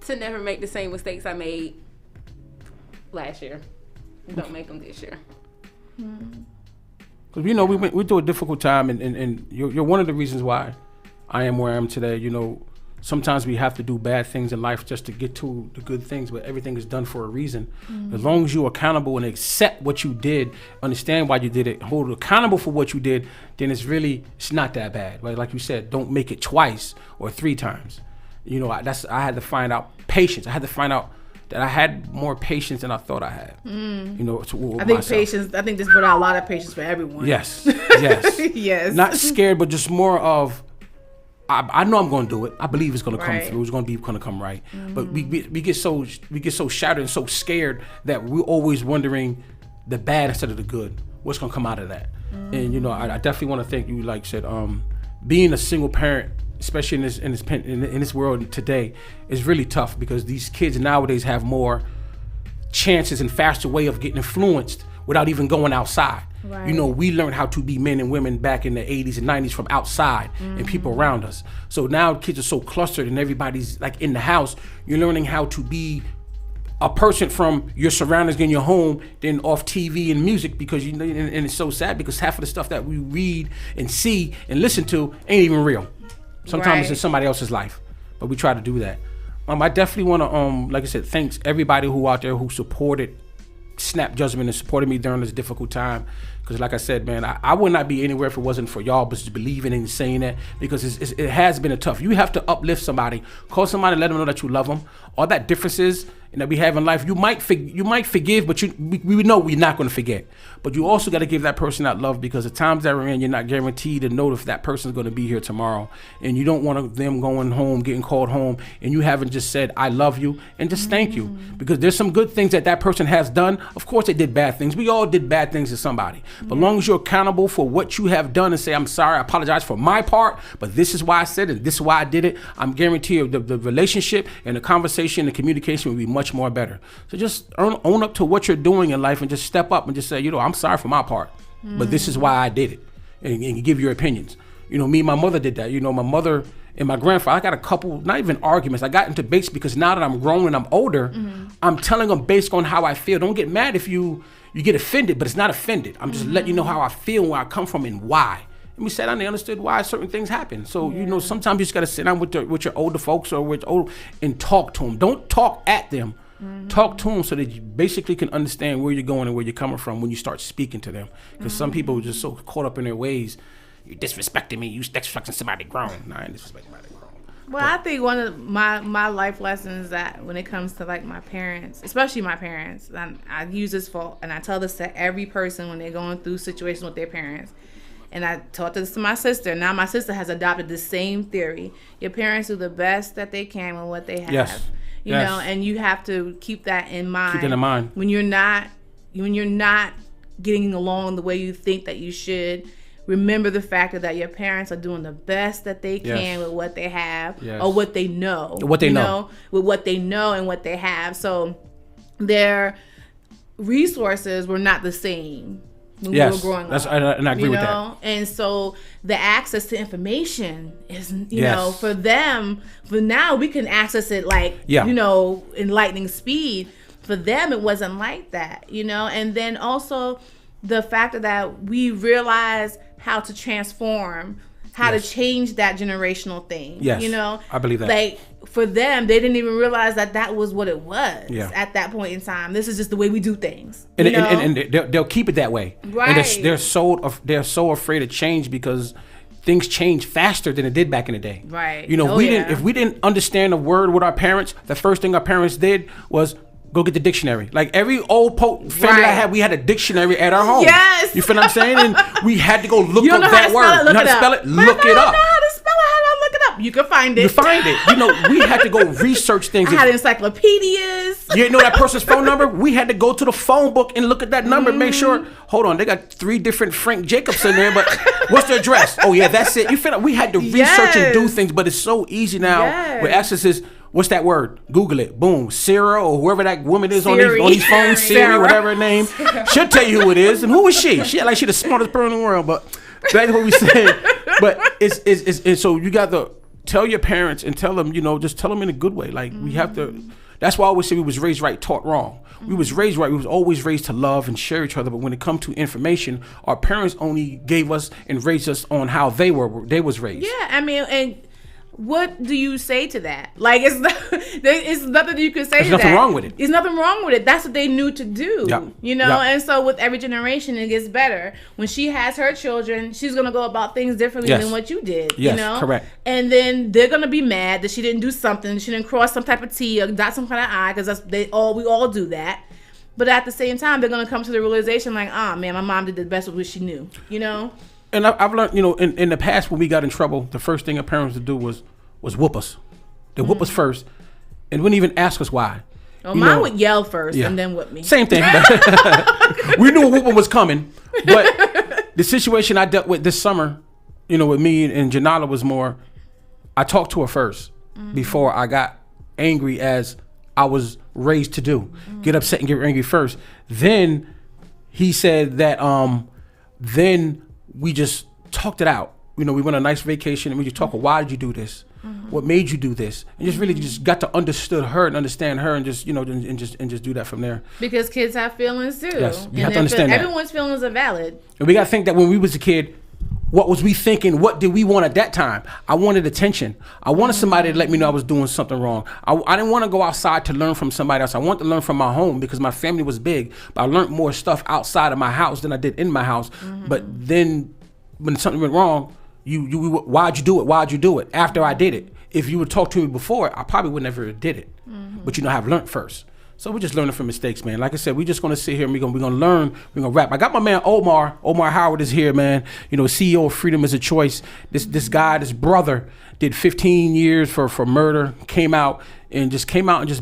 H: To never make the same mistakes I made last year. Don't make them this year.
A: Because you know we went through a difficult time, and you're one of the reasons why I am where I am today. You know. Sometimes we have to do bad things in life just to get to the good things, but everything is done for a reason. As long as you're accountable and accept what you did, understand why you did it, hold accountable for what you did, then it's not that bad. Right? Like you said, don't make it twice or 3 times. You know, I had to find out patience. I had to find out that I had more patience than I thought I had. You know, I think patience. I think this brought out a lot of patience for everyone. Yes, yes, yes. Not scared, but just more of. I know I'm going to do it. I believe it's going to come through. It's going to come right. But we get so shattered and so scared that we're always wondering the bad instead of the good. What's going to come out of that? And you know, I definitely want to thank you. Like I said, being a single parent, especially in this world today, is really tough because these kids nowadays have more chances and faster way of getting influenced without even going outside. Right. You know, we learned how to be men and women back in the 80s and 90s from outside and people around us. So now kids are so clustered and everybody's like in the house. You're learning how to be a person from your surroundings in your home than off TV and music, because you know, and it's so sad because half of the stuff that we read and see and listen to ain't even real. Sometimes it's in somebody else's life, but we try to do that. I definitely want to, like I said, thanks everybody who out there who supported S.N.A.P Judgment and supported me during this difficult time. Because like I said, man, I would not be anywhere if it wasn't for y'all, but just believing and saying that, because it has been a tough. You have to uplift somebody, call somebody, let them know that you love them. All that differences that we have in life, you might forgive, but we know we're not going to forget. But you also got to give that person that love, because the times that we're in, you're not guaranteed to know if that person's going to be here tomorrow, and you don't want them going home, getting called home, and you haven't just said I love you and just thank you, because there's some good things that person has done. Of course, they did bad things. We all did bad things to somebody. But as long as you're accountable for what you have done and say, I'm sorry, I apologize for my part, but this is why I said it, this is why I did it, I'm guaranteed the relationship and the conversation and the communication will be much more better. So just own up to what you're doing in life and just step up and just say, you know, I'm sorry for my part, but this is why I did it, and give your opinions. You know, me and my mother did that. You know, my mother and my grandfather, I got a couple, not even arguments, I got into debates, because now that I'm grown and I'm older, I'm telling them based on how I feel. Don't get mad if you get offended, but it's not offended. I'm just letting you know how I feel, where I come from, and why. And we sat down and understood why certain things happen. So, you know, sometimes you just got to sit down with your older folks or with old and talk to them. Don't talk at them. Talk to them so that you basically can understand where you're going and where you're coming from when you start speaking to them. Because some people are just so caught up in their ways. You're disrespecting me. You disrespecting somebody grown. No, I ain't disrespecting somebody grown.
F: Well, I think one of my life lessons that when it comes to like my parents, especially my parents, I use this and I tell this to every person when they're going through situations with their parents. And I taught this to my sister. Now my sister has adopted the same theory. Your parents do the best that they can with what they have.
A: Yes.
F: You know, and you have to keep that in mind.
A: Keep that in mind.
F: When you're not getting along the way you think that you should, remember the fact that your parents are doing the best that they can with what they have, or what they know.
A: What they know.
F: With what they know and what they have. So their resources were not the same when we were growing up.
A: And I agree with that.
F: And so the access to information is, you know, for them, for now we can access it like, you know, in lightning speed. For them, it wasn't like that, you know. And then also the fact that we realize how to transform, how to change that generational thing.
A: Yes,
F: you know,
A: I believe that.
F: Like for them, they didn't even realize that was what it was at that point in time. This is just the way we do things.
A: And they'll keep it that way.
F: Right.
A: And they're so afraid of change because things change faster than it did back in the day.
F: Right.
A: You know, if we didn't understand a word with our parents, the first thing our parents did was go get the dictionary. Like every old family I had, we had a dictionary at our home.
F: Yes.
A: You feel what I'm saying? And we had to go look up that word. You know how to spell it? Look it up.
F: You can find it.
A: You find it. You know, we had to go research things.
F: I had encyclopedias.
A: You didn't know that person's phone number? We had to go to the phone book and look at that number and make sure, hold on, they got 3 different Frank Jacobs in there, but what's their address? Oh, yeah, that's it. You feel like we had to research and do things, but it's so easy now. With access is, what's that word? Google it. Boom. Sarah or whoever that woman is on these phones, Siri, whatever her name, she'll tell you who it is. And who is she? She like she the smartest person in the world, but that's what we said. But it's so you got to tell your parents and tell them, you know, just tell them in a good way. Like we have to. That's why I always say we was raised right, taught wrong. We was raised right. We was always raised to love and share each other. But when it comes to information, our parents only gave us and raised us on how they was raised.
F: Yeah, I mean, and what do you say to that? Like, it's nothing you can say to that.
A: There's nothing wrong with it.
F: There's nothing wrong with it. That's what they knew to do.
A: Yep.
F: You know?
A: Yep.
F: And so with every generation, it gets better. When she has her children, she's going to go about things differently than what you did.
A: Yes,
F: you know?
A: correct.
F: And then they're going to be mad that she didn't do something. She didn't cross some type of T or dot some kind of I, because we all do that. But at the same time, they're going to come to the realization like, man, my mom did the best with what she knew. You know?
A: And I've learned, you know, in the past when we got in trouble, the first thing our parents would do was whoop us. They whoop us first and wouldn't even ask us why.
F: Well, mine would yell first and then whip me.
A: Same thing. We knew a whooping was coming, but the situation I dealt with this summer, you know, with me and Janala was more, I talked to her first before I got angry as I was raised to do. Get upset and get angry first. Then he said that then we just talked it out. You know, we went on a nice vacation and we just talked, why did you do this? What made you do this? And just really just got to understood her and understand her and just, and just do that from there.
F: Because kids have feelings too.
A: Yes, you have to understand that.
F: Everyone's feelings are valid.
A: And we got to think that when we was a kid, what was we thinking? What did we want at that time? I wanted attention. I wanted somebody to let me know I was doing something wrong. I didn't want to go outside to learn from somebody else. I wanted to learn from my home because my family was big. But I learned more stuff outside of my house than I did in my house. But then when something went wrong, why'd you do it? Why'd you do it? After I did it. If you would talk to me before, I probably would never have did it. But I've learned first. So we're just learning from mistakes, man. Like I said, we're just gonna sit here and we're gonna learn, we're gonna rap. I got my man Omar Howard is here, man. CEO of Freedom is a Choice. This guy, this brother, did 15 years for murder, came out and just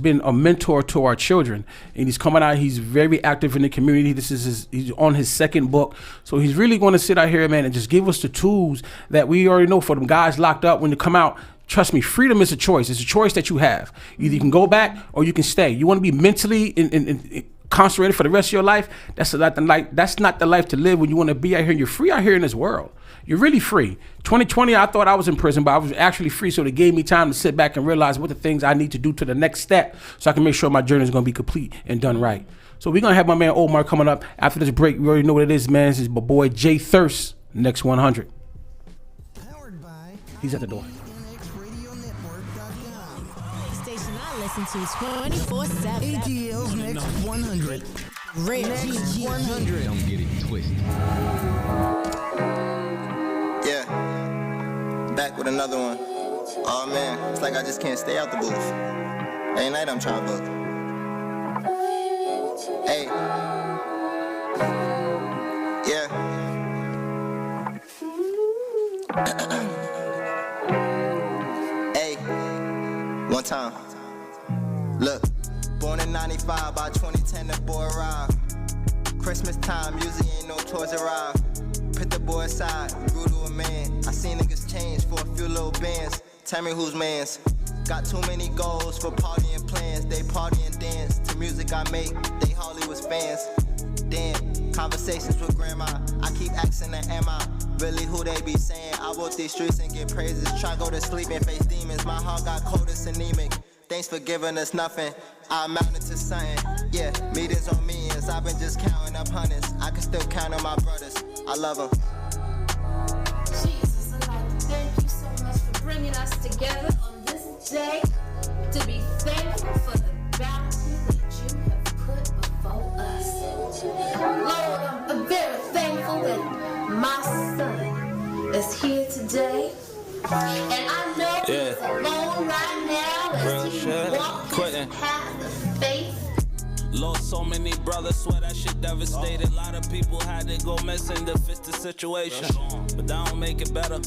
A: been a mentor to our children. And he's coming out, he's very active in the community. He's on his second book. So he's really gonna sit out here, man, and just give us the tools that we already know for them guys locked up when they come out. Trust me, freedom is a choice. It's a choice that you have. Either you can go back or you can stay. You want to be mentally incarcerated for the rest of your life? That's not the life to live when you want to be out here and you're free out here in this world. You're really free. 2020, I thought I was in prison, but I was actually free, so they gave me time to sit back and realize what the things I need to do to the next step so I can make sure my journey is going to be complete and done right. So we're going to have my man Omar coming up after this break. We already know what it is, man. This is my boy Jay Thurst, Next 100. He's at the door.
O: Listen to 24/7.
D: ATL's Next 100.
O: Next
D: 100.
P: Don't get it twisted.
Q: Yeah. Back with another one. Oh man, it's like I just can't stay out the booth. Every night I'm trying to book. Hey. Yeah. Hey. One time. Look, born in 95, by 2010 the boy arrived. Christmas time, usually ain't no toys arrive. Put the boy aside, grew to a man. I seen niggas change for a few little bands. Tell me who's mans. Got too many goals for partying plans. They party and dance to music I make. They hardly was fans. Damn, conversations with grandma. I keep asking her, am I really who they be saying? I walk these streets and get praises. Try go to sleep and face demons. My heart got cold, it's anemic. Thanks for giving us nothing. I amounted to something. Yeah, meetings on millions. I've been just counting up hundreds. I can still count on my brothers. I love them.
R: Jesus, thank you so much for bringing us together on this day to be thankful for the bounty that you have put before us. Lord, I'm very thankful that my son is here today. And I know he's alone right now as he walks his path of faith.
B: Lost so many brothers, swear that shit devastated. A lot of people had to go missing to fix the situation. But that don't make it better.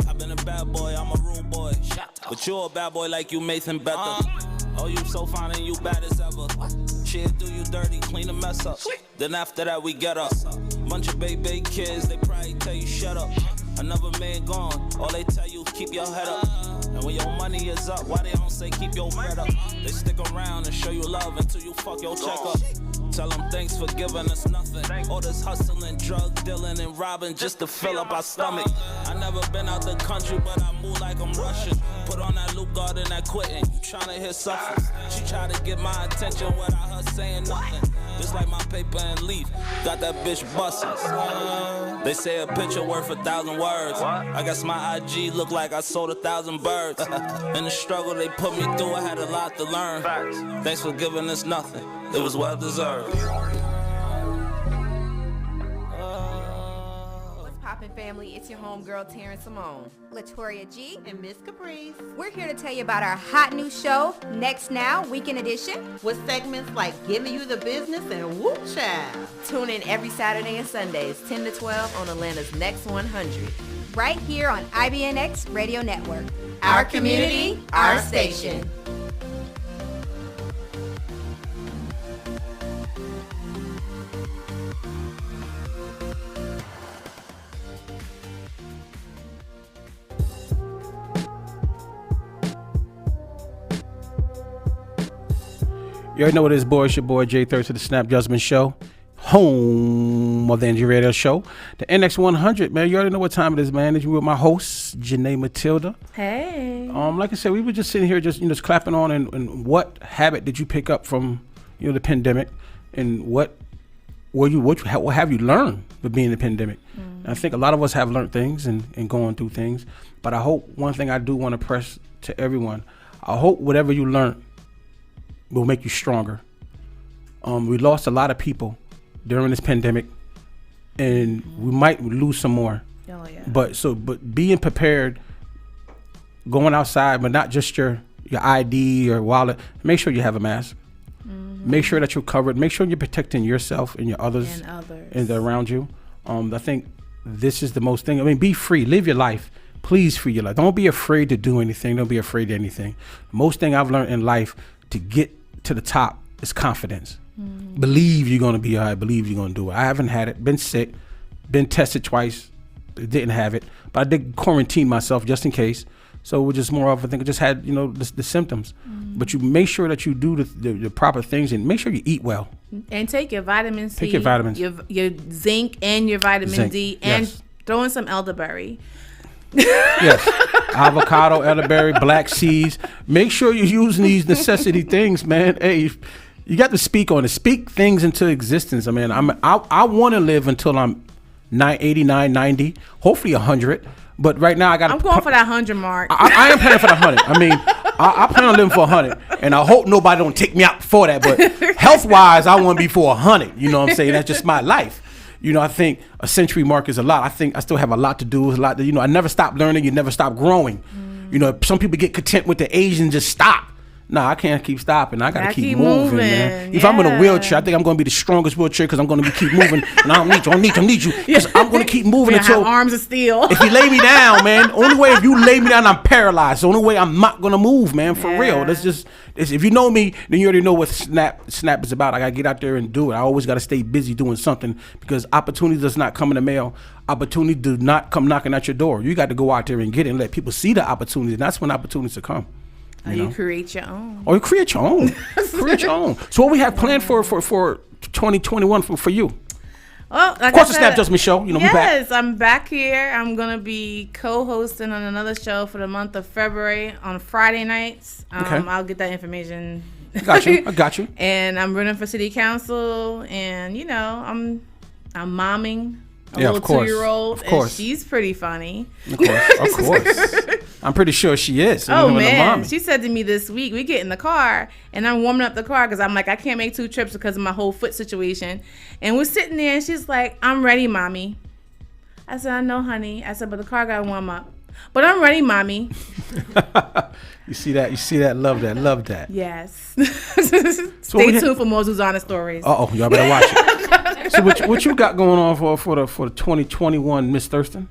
B: I've been a bad boy, I'm a rude boy. But you're a bad boy like you Mason better. Oh, you so fine and you bad as ever. She'll do you dirty, clean the mess up. Then after that we get up. Bunch of baby kids, they probably tell you shut up. Another man gone, all they tell you keep your head up. And when your money is up, why they don't say keep your bread up? They stick around and show you love until you fuck your check up. Tell them thanks for giving us nothing. All this hustling, drug dealing, and robbing just to fill up our stomach. I never been out the country, but I move like I'm Russian. Put on that loop guard and that quitting. You tryna hear something? She tried to get my attention without her saying nothing. Just like my paper and leaf, got that bitch bustin'. They say a picture worth 1,000 words. I guess my IG look like I sold 1,000 birds. In the struggle they put me through, I had a lot to learn. Thanks for giving us nothing, it was well deserved.
S: Poppin' family, it's your homegirl Terrence Simone,
T: Latoria G,
S: and Miss Caprice.
T: We're here to tell you about our hot new show, Next Now, Weekend Edition,
S: with segments like Giving You the Business and Whoop Child.
T: Tune in every Saturday and Sundays, 10 to 12 on Atlanta's Next 100. Right here on IBNX Radio Network.
S: Our community, our station.
A: You already know what it is, boy. It's your boy Jay Thurst of the S.N.A.P Judgment Show. home of the NG Radio Show, the NX100, man. You already know what time it is, man. It's with my host, Jenne Matillda.
F: Hey.
A: Like I said, we were just sitting here just clapping on and what habit did you pick up from, the pandemic, and what have you learned with being in the pandemic? And I think a lot of us have learned things and going through things, but I hope one thing I do want to press to everyone, I hope whatever you learned will make you stronger. We lost a lot of people during this pandemic, and we might lose some more.
F: Oh, yeah.
A: But being prepared, going outside, but not just your ID or wallet. Make sure you have a mask. Make sure that you're covered. Make sure you're protecting yourself and your others and around you. I think this is the most thing. I mean, be free. Live your life. Please free your life. Don't be afraid to do anything. Don't be afraid of anything. Most thing I've learned in life to get to the top is confidence. Believe you're going to be all right. Believe you're going to do it. I haven't had it. Been sick. Been tested twice. Didn't have it. But I did quarantine myself just in case. So we're just more of, I think I just had, the symptoms. But you make sure that you do the proper things and make sure you eat well.
F: And take your vitamin C.
A: Take your vitamins.
F: Your zinc and your vitamin D. And throw in some elderberry.
A: Yes. Avocado, elderberry, black seeds. Make sure you're using these necessity things, man. Hey, you got to speak on it. Speak things into existence. I mean, I want to live until I'm 89, 90, hopefully 100. But right now, I'm
F: going for that 100 mark.
A: I am planning for the 100. I mean, I plan on living for 100, and I hope nobody don't take me out before that. But health-wise, I want to be for 100. You know what I'm saying? That's just my life. I think a century mark is a lot. I think I still have a lot to do. A lot. I never stop learning. You never stop growing. Some people get content with the age and just stop. No, I can't keep stopping. I gotta keep moving, man. If I'm in a wheelchair, I think I'm gonna be the strongest wheelchair because I'm gonna keep moving, and I need you, because I'm gonna keep moving until
F: arms of steel.
A: If you lay me down, man, only way if you lay me down, I'm paralyzed. The only way I'm not gonna move, man, for real. If you know me, then you already know what S.N.A.P is about. I gotta get out there and do it. I always gotta stay busy doing something because opportunity does not come in the mail. Opportunity do not come knocking at your door. You got to go out there and get it and let people see the opportunity. And that's when opportunities will come.
F: You create your own.
A: Or you create your own. Create your own. So what we have planned for 2021 for you?
F: Well,
A: of course, the S.N.A.P Judgment show.
F: Yes, I'm back here. I'm gonna be co-hosting on another show for the month of February on Friday nights.
A: Okay.
F: I'll get that information.
A: I got you.
F: And I'm running for city council, and I'm momming a little 2-year-old, and she's pretty funny.
A: Of course. I'm pretty sure she is.
F: Oh man, she said to me this week, we get in the car and I'm warming up the car because I'm like, I can't make 2 trips because of my whole foot situation. And we're sitting there and she's like, I'm ready, mommy. I said, I know, honey. I said, but the car got to warm up. But I'm ready, mommy.
A: You see that? Love that.
F: Yes. Stay tuned for more Zuzana stories.
A: Y'all better watch it. So what you got going on for the 2021 Miss Thurston?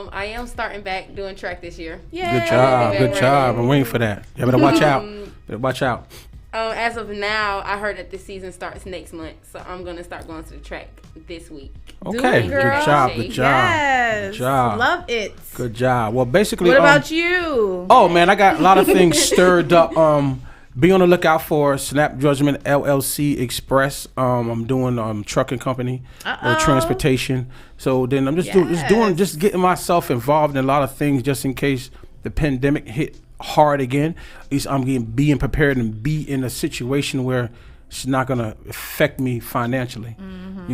H: I am starting back doing track this year.
F: Yeah.
A: Good job. I'm waiting for that. You better watch out.
H: As of now, I heard that the season starts next month, so I'm gonna start going to the track this week.
A: Okay, good job.
F: Yes, love it.
A: Good job. Well, basically,
F: what about you?
A: Oh man, I got a lot of things stirred up. Be on the lookout for S.N.A.P Judgment LLC Express. I'm doing trucking company, transportation. So then I'm just getting myself involved in a lot of things just in case the pandemic hit hard again. At least I'm being prepared and be in a situation where it's not gonna affect me financially. And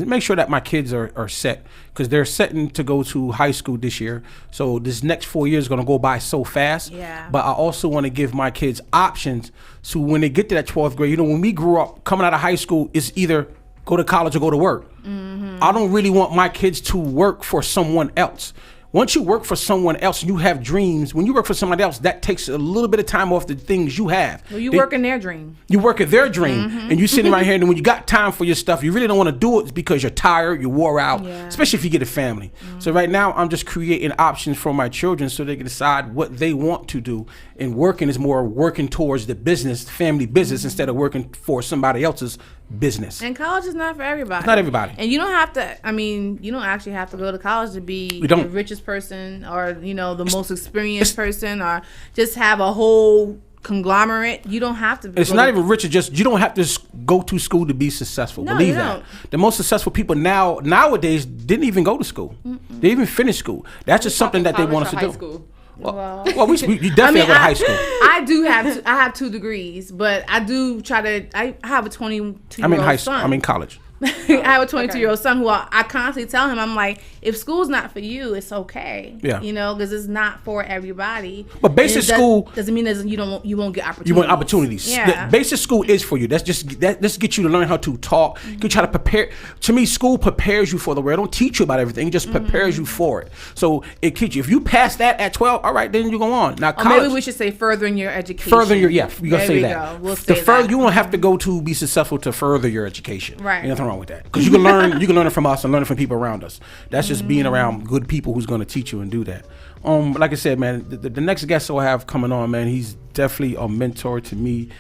A: make sure that my kids are set because they're setting to go to high school this year. So this next 4 years is gonna go by so fast.
F: Yeah.
A: But I also want to give my kids options so when they get to that 12th grade, when we grew up coming out of high school, it's either go to college or go to work. I don't really want my kids to work for someone else. Once you work for someone else and you have dreams, when you work for somebody else, that takes a little bit of time off the things you have.
F: Well, you work in their dream.
A: You work at their dream. And you sitting right here, and when you got time for your stuff, you really don't want to do it because you're tired, you're wore out, especially if you get a family. So right now, I'm just creating options for my children so they can decide what they want to do. And working is more working towards the business, family business, instead of working for somebody else's business.
F: And college is not for everybody.
A: It's not everybody.
F: And you don't have to, you don't actually have to go to college to be the richest person or, the most experienced person or just have a whole conglomerate. You don't have to.
A: It's not even rich. It's just you don't have to go to school to be successful.
F: No,
A: Believe
F: you
A: that.
F: don't.
A: The most successful people nowadays didn't even go to school. They even finished school. That's just something that they want us to do.
H: School.
A: Well, you definitely go to high school.
F: I have 2 degrees, but I do try to. I have a 22-year-old son.
A: I'm in college.
F: I have a 22-year-old son who I constantly tell him, I'm like, if school's not for you, it's okay.
A: Yeah.
F: You know, because it's not for everybody.
A: But basic school
F: doesn't mean you won't get opportunities.
A: You want opportunities.
F: Yeah.
A: The basic school is for you. That's get you to learn how to talk. You try to prepare. To me, school prepares you for the world. It don't teach you about everything. It just prepares you for it. So it keeps you. If you pass that at 12, all right, then you go on. Now college.
F: Maybe we should say furthering your education.
A: You gotta say that.
F: We'll say
A: further,
F: that.
A: you won't have to go to be successful to further your education.
F: Right.
A: Ain't nothing wrong with that. Because you can learn. You can learn it from us and learn it from people around us. That's just being around good people who's going to teach you and do that. Like I said, man, the next guest I have coming on, man, he's definitely a mentor to me.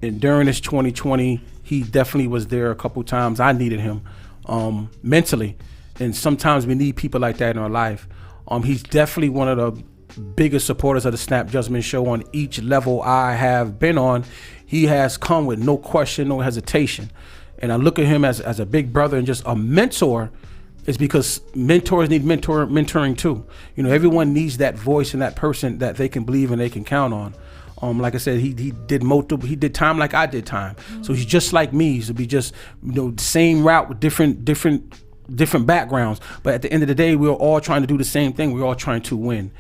A: And during this 2020, he definitely was there a couple times. I needed him mentally, and sometimes we need people like that in our life. He's definitely one of the biggest supporters of the S.N.A.P Judgment show on each level I have been on. He has come with no question, no hesitation. And I look at him as a big brother and just a mentor. Is because mentors need mentoring too. You know, everyone needs that voice and that person that they can believe and they can count on. Like I said, he did time like I did time. So he's just like me. He's to be just, the same route with different backgrounds. But at the end of the day, we're all trying to do the same thing. We're all trying to win.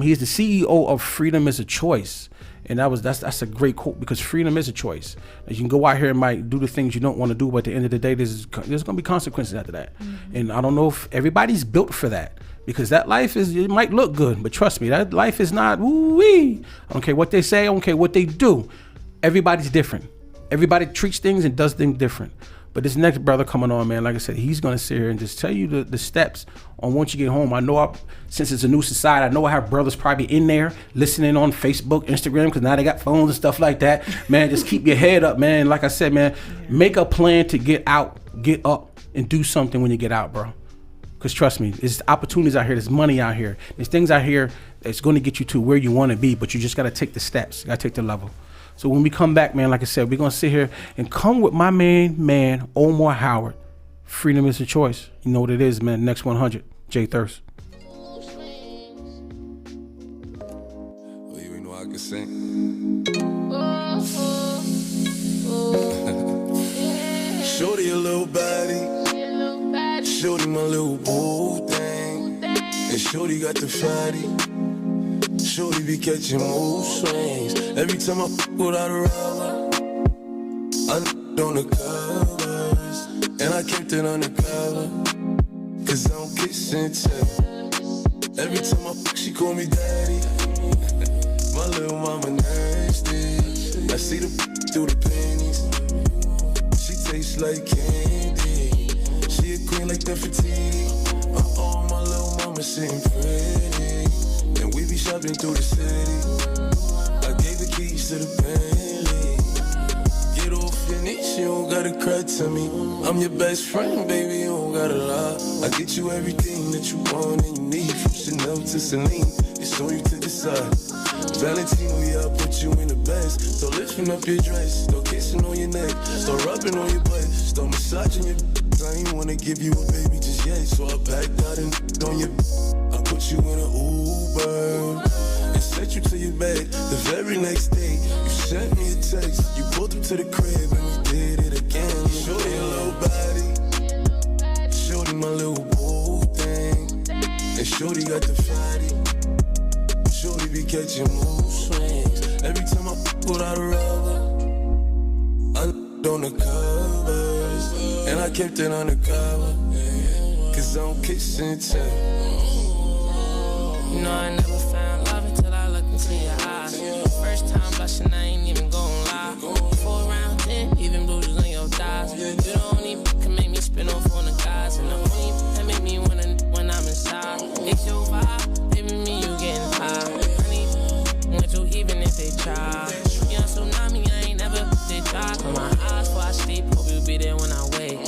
A: He's the CEO of Freedom is a Choice. And that's a great quote, because freedom is a choice. You can go out here and might do the things you don't want to do, but at the end of the day, there's going to be consequences after that. And I don't know if everybody's built for that, because that life it might look good, but trust me, that life is not woo-wee. I don't care what they say, I don't care what they do. Everybody's different. Everybody treats things and does things different. But this next brother coming on, man, like I said, he's going to sit here and just tell you the steps on once you get home. I know since it's a new society, I know I have brothers probably in there listening on Facebook, Instagram, because now they got phones and stuff like that. Man, just keep your head up, man. Like I said, man, make a plan to get out, get up, and do something when you get out, bro. Because trust me, there's opportunities out here, there's money out here, there's things out here that's going to get you to where you want to be, but you just got to take the steps, you got to take the level. So when we come back, man, like I said, we're going to sit here and come with my man, Omar Howard. Freedom is a choice. You know what it is, man. Next 100, J Thurst.
P: Oh, you know I can sing. Shorty a little body. Shorty my little boo thing. And Shorty got the fatty. Shorty be catching mood swings. Every time I f*** without a rubber, I on the covers, and I kept it undercover, cause I don't kiss and tell. Every time I f***, she call me daddy. My little mama nasty. I see the f*** through the panties. She tastes like candy. She a queen like Nefertiti. My little mama sitting pretty. We be shopping through the city. I gave the keys to the Bentley. Get off your knees, you don't gotta cry to me. I'm your best friend, baby, you don't gotta lie. I get you everything that you want and you need, from Chanel to Celine. It's on you to decide. Valentino, yeah, I put you in the best. So lifting up your dress, start kissing on your neck, start rubbing on your butt, start massaging your. I ain't wanna give you a baby just yet, so I backed out and on your. I put you in an Uber and sent you to your bed. The very next day, you sent me a text. You pulled up to the crib and we did it again. Shorty a little body, Shorty my little boo thing, and Shorty got the fatty. Shorty be catching mood swings. Every time I f*** without a rubber, I on the covers, and I kept it undercover, cause I don't kiss and tell.
U: You know I never found love until I looked into your eyes. First time blushing, I ain't even gon' lie. 4 rounds in, even bruises on your thighs. You the only can make me spin off on the guys, and the only that make me wanna when I'm inside. It's your vibe, baby, me you getting high. Honey, want you even if they try. You on tsunami, I ain't never did try. Close my eyes before I sleep, hope you be there when I wake.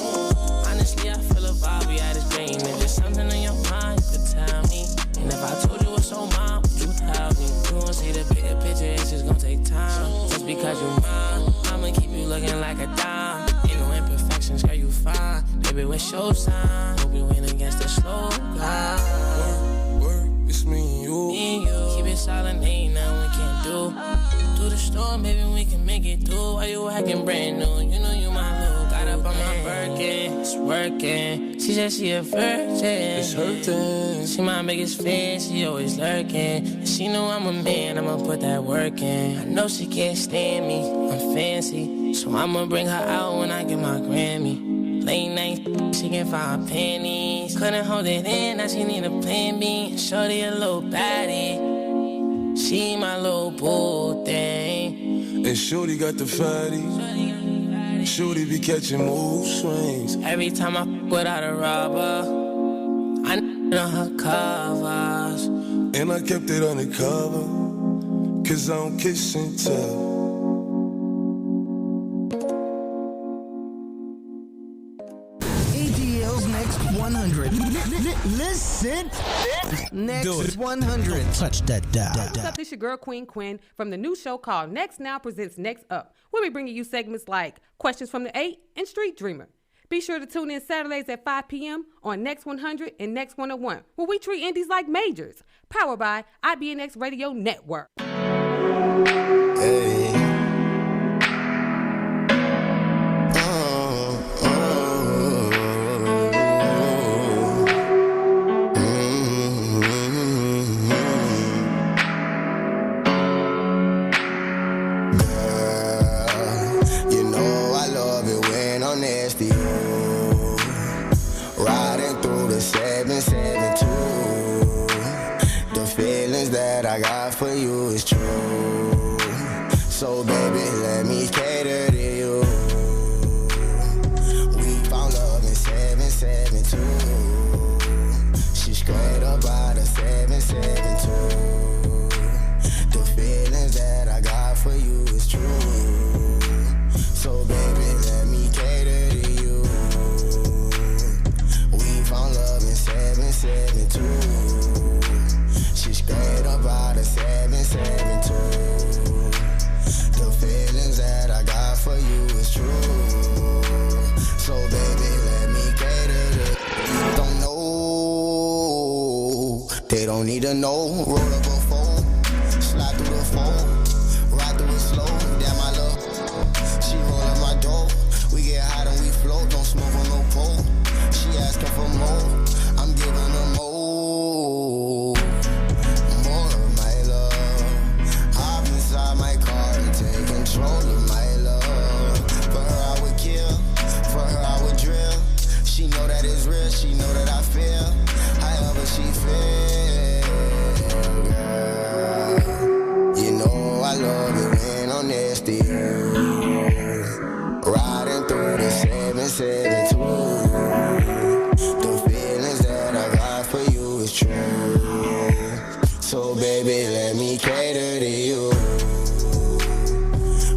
U: Honestly, I feel a vibe, we had this brain. If there's something on your mind, you could tell me. And if I told you what's on mine, would you tell me? You won't see the bigger picture, it's just gonna take time. it's showtime. Hope you win against the slow guy.
P: It's me and you.
U: Keep it silent, ain't nothing we can do. Through the storm, baby, we can make it through. Why you acting brand new? You know you my little. Got up on my Birkin, it's working. She said she a virgin.
P: It's hurting.
U: She my biggest fan, she always lurking. And she know I'm a man, I'ma put that work in. I know she can't stand me, I'm fancy. So I'ma bring her out when I get my Grammy. Late night, she can find panties. Couldn't hold it in, now she need a plan B. Shorty a little baddie, she my little boo thing.
P: And Shorty got the fatty. Shorty be catching mood swings.
U: Every time I without a rubber, I know her covers.
P: And I kept it undercover, cause I don't kiss and tell.
D: ATL's Next 100. Listen. Next 100.
J: Touch that dial.
I: What's up? This your girl Queen from the new show called Next Now Presents Next Up. We'll be bringing you segments like Questions from the 8 and Street Dreamer. Be sure to tune in Saturdays at 5 p.m. on Next 100 and Next 101, where we treat indies like majors. Powered by IBNX Radio Network.
P: Hey.
Q: Riding through the 772. The feelings that I got for you is true. So baby, let me cater to you. We found love in 772. She's straight up out of 772. The feelings that I got for you is true. So baby, let me cater to you. We found love in 772. She's straight up out of 772. The feelings that I got for you is true. So baby, let me cater to you. Don't know, they don't need to know. Roll up a phone, slide through the phone, ride through it slow. Damn, I love. She roll up my door. We get hot and we float. Don't smoke on no pole. She asking for more. I'm giving her more. More of my love. Hop inside my car and take control of my love. For her I would kill. For her I would drill. She know that it's real. She know that I feel. However she feel, girl. You know I love it when I'm next to you. Riding through the 772. The feelings that I got for you is true. So baby, let me cater to you.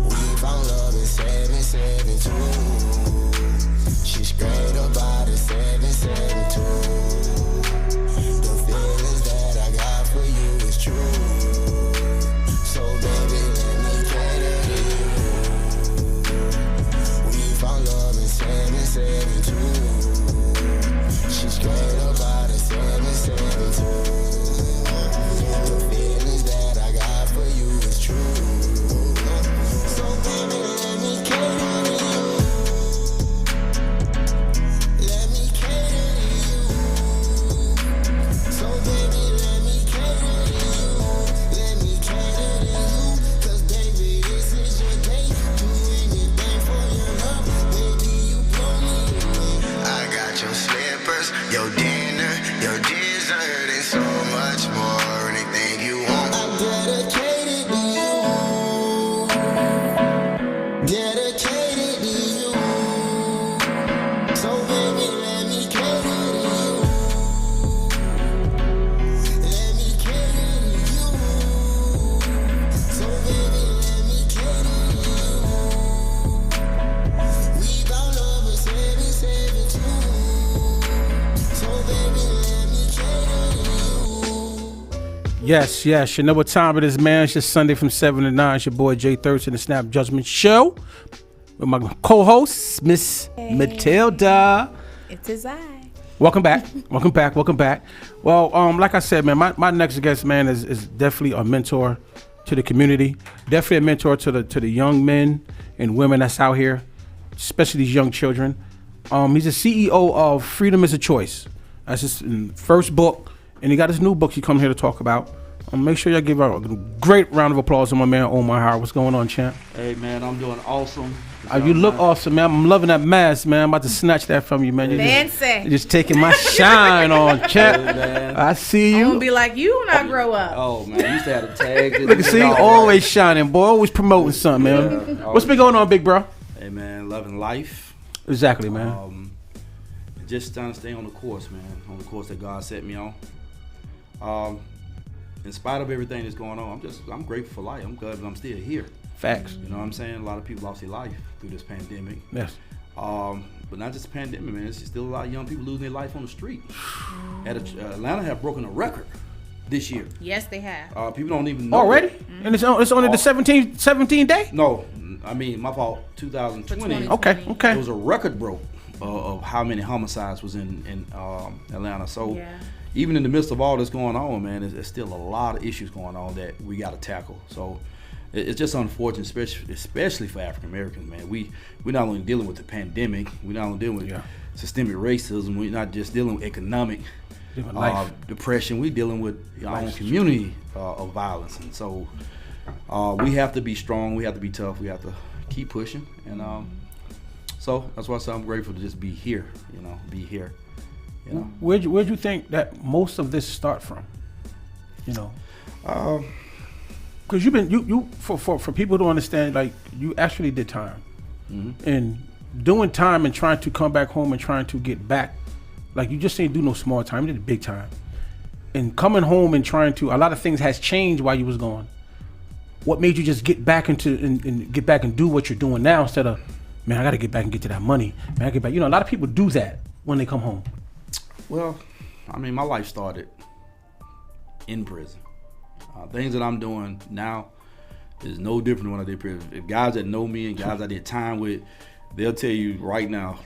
Q: We found love in 772. She's straight up out of 772. The feelings that I got for you is true. So baby, let me cater to you. We found love in 772. She's straight up out of 772. The feelings that I got for you is true. So baby, let me cater to you. Let me cater to you. So baby, let me cater to you. Let me cater to you. Cause baby, this is your day. Do anything for your love. Baby, you blow me away. I got your slippers, your dinner, your dessert, and so much more. Anything you want, I'm dedicated to you. Dedicated to you. So baby, let me cater to you. Let me cater to you. So baby, let me cater to you. We found love in 772. So baby, let me cater to you.
A: Yes, you know what time it is, man. It's just Sunday from 7 to 9. It's your boy Jay Thurst in the S.N.A.P Judgment show with my co-host, Miss Matillda.
F: It is I.
A: Welcome back. Welcome back. Well, like I said, man, my next guest, man, is definitely a mentor to the community. Definitely a mentor to the young men and women that's out here, especially these young children. He's the CEO of Freedom is a Choice. That's his first book, and he got his new book he come here to talk about. Make sure y'all give a great round of applause to my man Omar Howard. What's going on, champ?
E: Hey, man, I'm doing awesome.
A: You look awesome, man. I'm loving that mask, man. I'm about to snatch that from you, man. You're just taking my shine on, champ.
E: Hey,
A: I see you.
F: I'm gonna be like you when I grow up.
E: Oh, man, you used to have the tags.
A: Look, see, always shining, boy. Always promoting something, man. What's been going on, big bro?
E: Hey, man, loving life.
A: Exactly, man.
E: Just trying to stay on the course, man. On the course that God set me on. In spite of everything that's going on, I'm grateful for life. I'm glad that I'm still here.
A: Facts.
E: You know what I'm saying? A lot of people lost their life through this pandemic.
A: Yes.
E: But not just the pandemic, man. It's still a lot of young people losing their life on the street. Atlanta have broken a record this year.
F: Yes, they have.
E: People don't even know.
A: Already? And it's only the 17th day?
E: No, I mean, my fault. 2020.
A: Okay.
E: It was a record broke of how many homicides was in Atlanta. So even in the midst of all this going on, man, there's still a lot of issues going on that we got to tackle. So it's just unfortunate, especially for African Americans, man. We're not only dealing with the pandemic, we're not only dealing with systemic racism, we're not just dealing with economic depression, we're dealing with our own community of violence. And so we have to be strong, we have to be tough, we have to keep pushing. And so that's why I say I'm grateful to just be here, be here.
A: Where'd you think that most of this start from? Because you've been you for people to understand, like, you actually did time, and doing time and trying to come back home and trying to get back, like, you just didn't do no small time, you did big time, and coming home and trying to, a lot of things has changed while you was gone. What made you just get back into and get back and do what you're doing now instead of, man, I got to get back and get to that money, man, I get back. A lot of people do that when they come home.
E: Well, I mean, my life started in prison. Things that I'm doing now is no different than when I did prison. If guys that know me and guys I did time with, they'll tell you right now,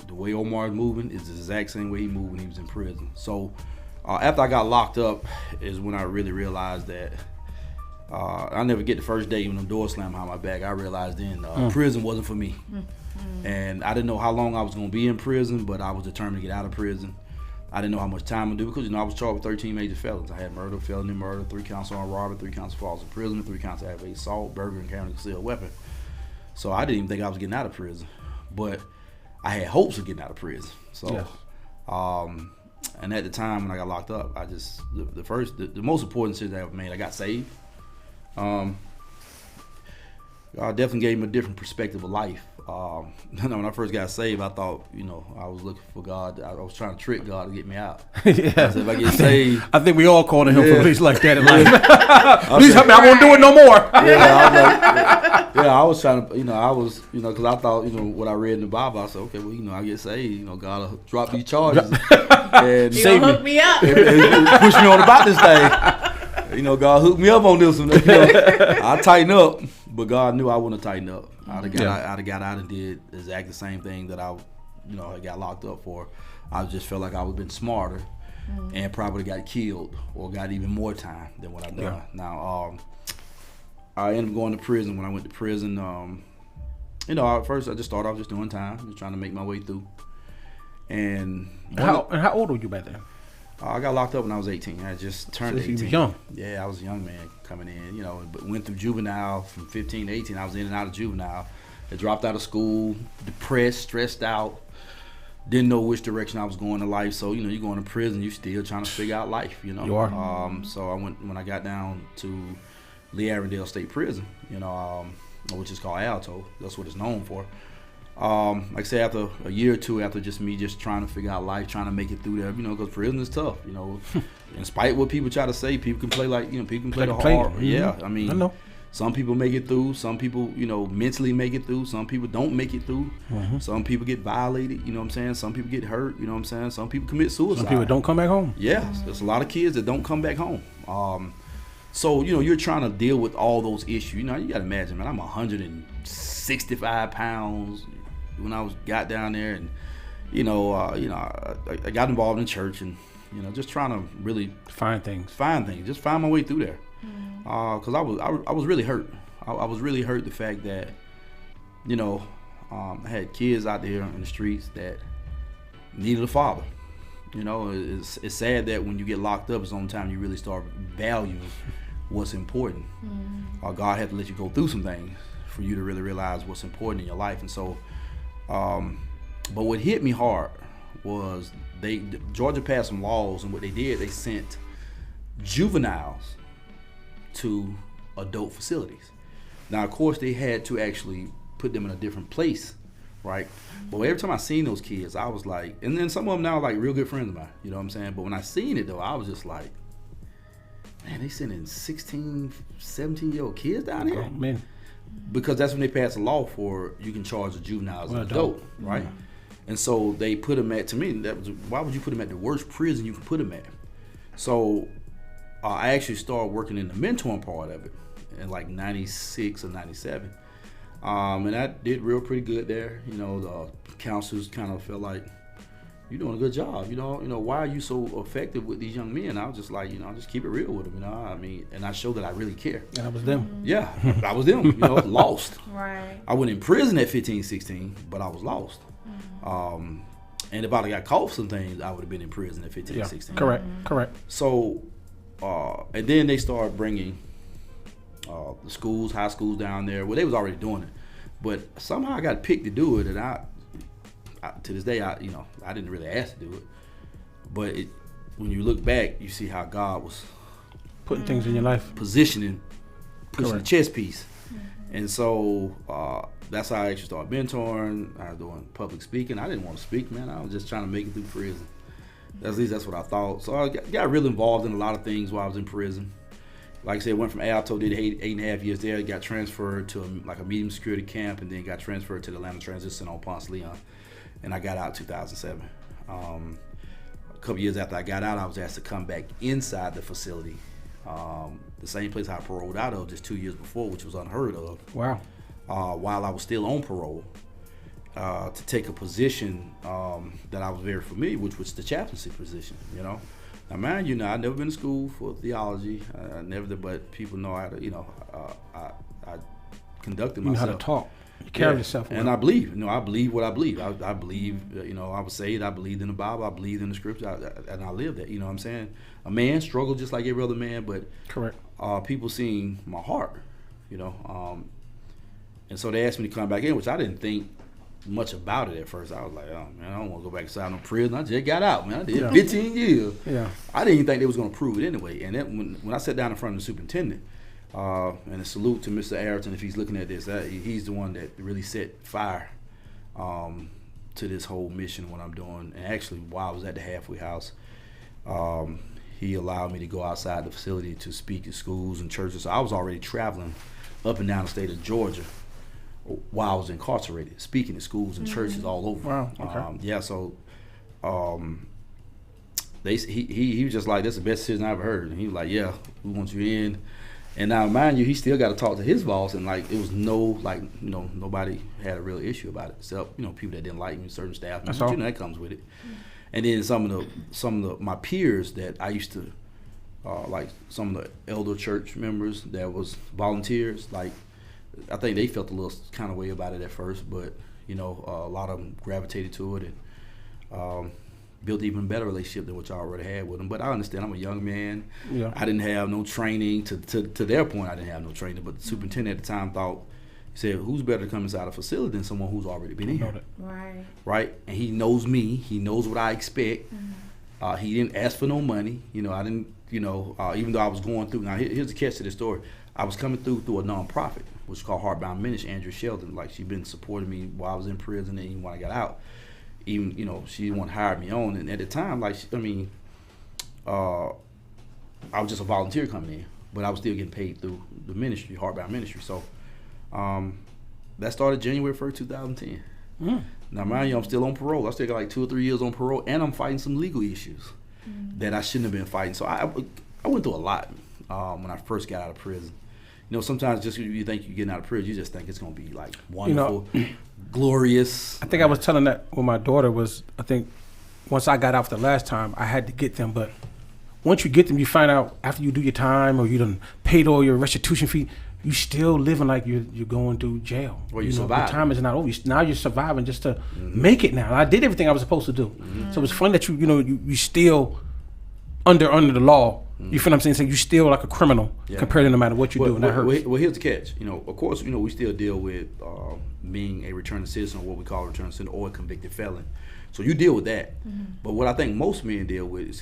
E: the way Omar is moving is the exact same way he moved when he was in prison. So after I got locked up is when I really realized that I'll never get the first day when the door slammed behind my back. I realized then prison wasn't for me. And I didn't know how long I was going to be in prison, but I was determined to get out of prison. I didn't know how much time to do because, I was charged with 13 major felons. I had murder, felony murder, 3 counts of armed robbery, 3 counts of false imprisonment, 3 counts of aggravated assault, burglary, and carrying a concealed weapon. So I didn't even think I was getting out of prison, but I had hopes of getting out of prison. So, and at the time when I got locked up, I just the most important decision I ever made, I got saved. God definitely gave me a different perspective of life. When I first got saved, I thought, I was looking for God. I was trying to trick God to get me out. I said, if I get saved,
A: I think we all called him for things like that in life. Please help me, I won't do it no more.
E: I was trying to, because I thought, what I read in the Bible, I said, okay, well, I get saved, God will drop these charges and
F: save me. Hook me up.
E: And push me on about this thing. God hooked me up on this one. I tighten up, but God knew I wouldn't tighten up. I'd have got out and did exactly the same thing that I got locked up for. I just felt like I would have been smarter and probably got killed or got even more time than what I done. Yeah. Now, I ended up going to prison. When I went to prison, at first I just started off just doing time, just trying to make my way through. And
A: how old were you back then?
E: I got locked up when I was 18. I just turned 18.
A: You were young.
E: Yeah, I was a young man coming in, but went through juvenile from 15 to 18. I was in and out of juvenile. I dropped out of school, depressed, stressed out, didn't know which direction I was going in life. So, you go into prison, you still trying to figure out life,
A: You are.
E: So when I got down to Lee Arrendale State Prison, which is called Alto. That's what it's known for. Like I say, after a year or two, after just me trying to figure out life, trying to make it through there, because prison is tough, in spite of what people try to say, people can play people can play the hard. Mm-hmm. Yeah, I mean, I know. Some people make it through, some people, mentally make it through, some people don't make it through, some people get violated, some people get hurt, some people commit suicide.
A: Some people don't come back home.
E: Yeah, there's a lot of kids that don't come back home. So, you're trying to deal with all those issues. You got to imagine, man, I'm 165 pounds when I got down there, and I got involved in church and, just trying to really
A: find things,
E: just find my way through there. Because I was really hurt. I was really hurt the fact that, I had kids out there in the streets that needed a father. It's sad that when you get locked up, it's the only time you really start valuing what's important. God had to let you go through some things for you to really realize what's important in your life. And so, but what hit me hard was Georgia passed some laws, and what they did, they sent juveniles to adult facilities. Now, of course, they had to actually put them in a different place, right? But every time I seen those kids, I was like, and then some of them now are like real good friends of mine, you know what I'm saying? But when I seen it though, I was just like, man, they sending 16, 17-year-old kids down here?
A: Oh, man.
E: Because that's when they passed a law for you can charge a juvenile as an adult, right? Mm-hmm. And so they put them at, to me, why would you put them at the worst prison you can put them at? So I actually started working in the mentoring part of it in like 96 or 97. And I did pretty good there. The counselors kind of felt like, you're doing a good job. Why are you so effective with these young men? I was just like, just keep it real with them. And I showed that I really care.
A: And I was them.
E: Yeah, I was them. Lost.
F: Right.
E: I went in prison at 15, 16, but I was lost. And if I'd have got caught for some things, I would have been in prison at 15, 16.
A: Correct.
E: So, and then they started bringing the schools, high schools down there. Well, they was already doing it, but somehow I got picked to do it, and I to this day, I didn't really ask to do it, but when you look back, you see how God was
A: putting things in your life,
E: pushing the chess piece, and so that's how I actually started mentoring. I was doing public speaking. I didn't want to speak, man. I was just trying to make it through prison. At least that's what I thought. So I got really involved in a lot of things while I was in prison. Like I said, went from Alto, did 8.5 years there, got transferred to a medium security camp, and then got transferred to the Atlanta Transit Center on Ponce Leon. And I got out in 2007. A couple years after I got out, I was asked to come back inside the facility, the same place I paroled out of just 2 years before, which was unheard of.
A: Wow.
E: While I was still on parole, to take a position that I was very familiar with, which was the chaplaincy position, Now, mind you, I've never been to school for theology. I never did, but people know how to, I conducted myself.
A: You know how to talk. You carry yourself well.
E: And I believe, I believe what I believe. I believe, I was saved. I believed in the Bible. I believed in the scripture, and I lived that. You know what I'm saying? A man struggled just like every other man, but
A: correct.
E: People seen my heart, and so they asked me to come back in, which I didn't think much about it at first. I was like, oh man, I don't want to go back inside no prison. I just got out, man. I did 15 years.
A: Yeah.
E: I didn't even think they was going to prove it anyway. And then when I sat down in front of the superintendent, and a salute to Mr. Ayrton if he's looking at this, he's the one that really set fire to this whole mission, what I'm doing. And actually, while I was at the halfway house, he allowed me to go outside the facility to speak at schools and churches. So I was already traveling up and down the state of Georgia while I was incarcerated, speaking at schools and churches all over.
A: Wow. Okay.
E: So he was just like, that's the best decision I ever heard. And he was like, yeah, we want you in. And now, mind you, he still got to talk to his boss, and it was nobody had a real issue about it, except people that didn't like me, certain staff members. That comes with it. And then some of my peers that I used to like, some of the elder church members that was volunteers, I think they felt a little kind of way about it at first, but a lot of them gravitated to it and built even better relationship than what I already had with them. But I understand, I'm a young man.
A: Yeah. I
E: didn't have no training. To their point, I didn't have no training. But the superintendent at the time he said, who's better to come inside a facility than someone who's already been in here? Right. And he knows me. He knows what I expect. Mm-hmm. He didn't ask for no money. I didn't, even though I was going through. Now, here's the catch to the story. I was coming through a nonprofit, which is called Heartbound Ministry. Andrew Sheldon, she'd been supporting me while I was in prison and even when I got out. Even, she didn't want to hire me on. And at the time, I was just a volunteer coming in, but I was still getting paid through the ministry, Heartbound Ministry. So that started January 1st, 2010. Now, mind you, I'm still on parole. I still got 2 or 3 years on parole, and I'm fighting some legal issues that I shouldn't have been fighting. So I went through a lot when I first got out of prison. You know, sometimes just you think you're getting out of prison, you just think it's gonna be like wonderful, glorious.
A: I think I was telling that when my daughter was. I think once I got out the last time, I had to get them, but once you get them, you find out after you do your time or you done paid all your restitution fee, you still living like you're going through jail.
E: Or you
A: know,
E: survive.
A: The time is not over. Now you're surviving just to make it. Now I did everything I was supposed to do. So it's funny that you still under the law. You feel what I'm saying? So you still like a criminal compared to no matter what you do, and that hurts.
E: Well, here's the catch. You know, of course, we still deal with being a returning citizen, or what we call a returning citizen, or a convicted felon. So you deal with that. But what I think most men deal with,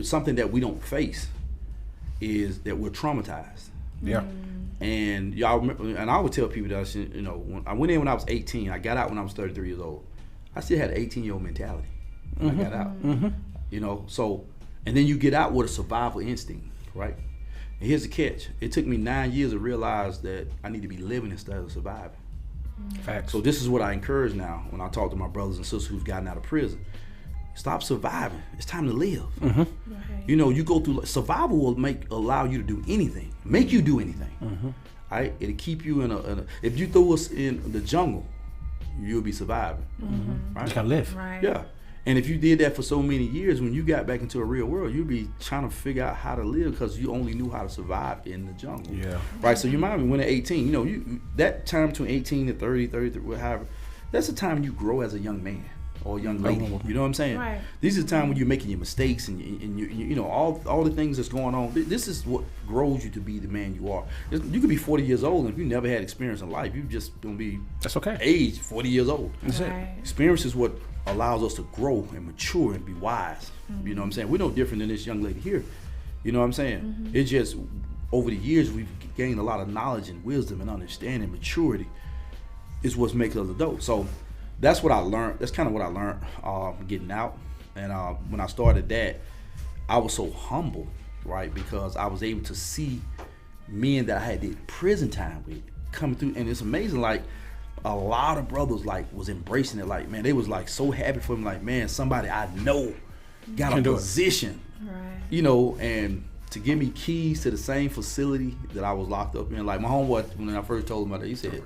E: something that we don't face, is that we're traumatized.
A: Yeah.
E: And y'all remember, and I would tell people that, you know, when I went in when I was 18, I got out when I was 33 years old. I still had an 18-year-old mentality when I got out. You know, so. And then you get out with a survival instinct, right? And here's the catch. It took me 9 years to realize that I need to be living instead of surviving.
A: Facts.
E: So this is what I encourage now when I talk to my brothers and sisters who've gotten out of prison. Stop surviving. It's time to live. You know, you go through, survival will allow you to do anything, make you do anything. Right? It'll keep you in a if you throw us in the jungle, you'll be surviving. Right?
A: You gotta live.
F: Right.
E: Yeah. And if you did that for so many years, when you got back into a real world, you'd be trying to figure out how to live because you only knew how to survive in the jungle.
A: Yeah.
E: Right. So you mind me when at 18, you know, that time between 18 and 30, 33, however, that's the time you grow as a young man or a young lady. You know what I'm saying?
F: Right.
E: This is the time when you're making your mistakes and you know all the things that's going on. This is what grows you to be the man you are. You could be 40 years old and if you never had experience in life, you just gonna be age 40 years old.
A: That's it.
E: Experience is what allows us to grow and mature and be wise. You know what I'm saying? We're no different than this young lady here. You know what I'm saying? It's just over the years we've gained a lot of knowledge and wisdom and understanding. Maturity is what makes us adults. So that's what I learned. That's kind of what I learned getting out. And when I started that, I was so humble, right? Because I was able to see men that I had did prison time with coming through. And it's amazing, like, a lot of brothers like was embracing it, like, man, they was like so happy for him, like, man, somebody I know got a position, you know, and to give me keys to the same facility that I was locked up in. Like my homeboy, when I first told him about that, he said,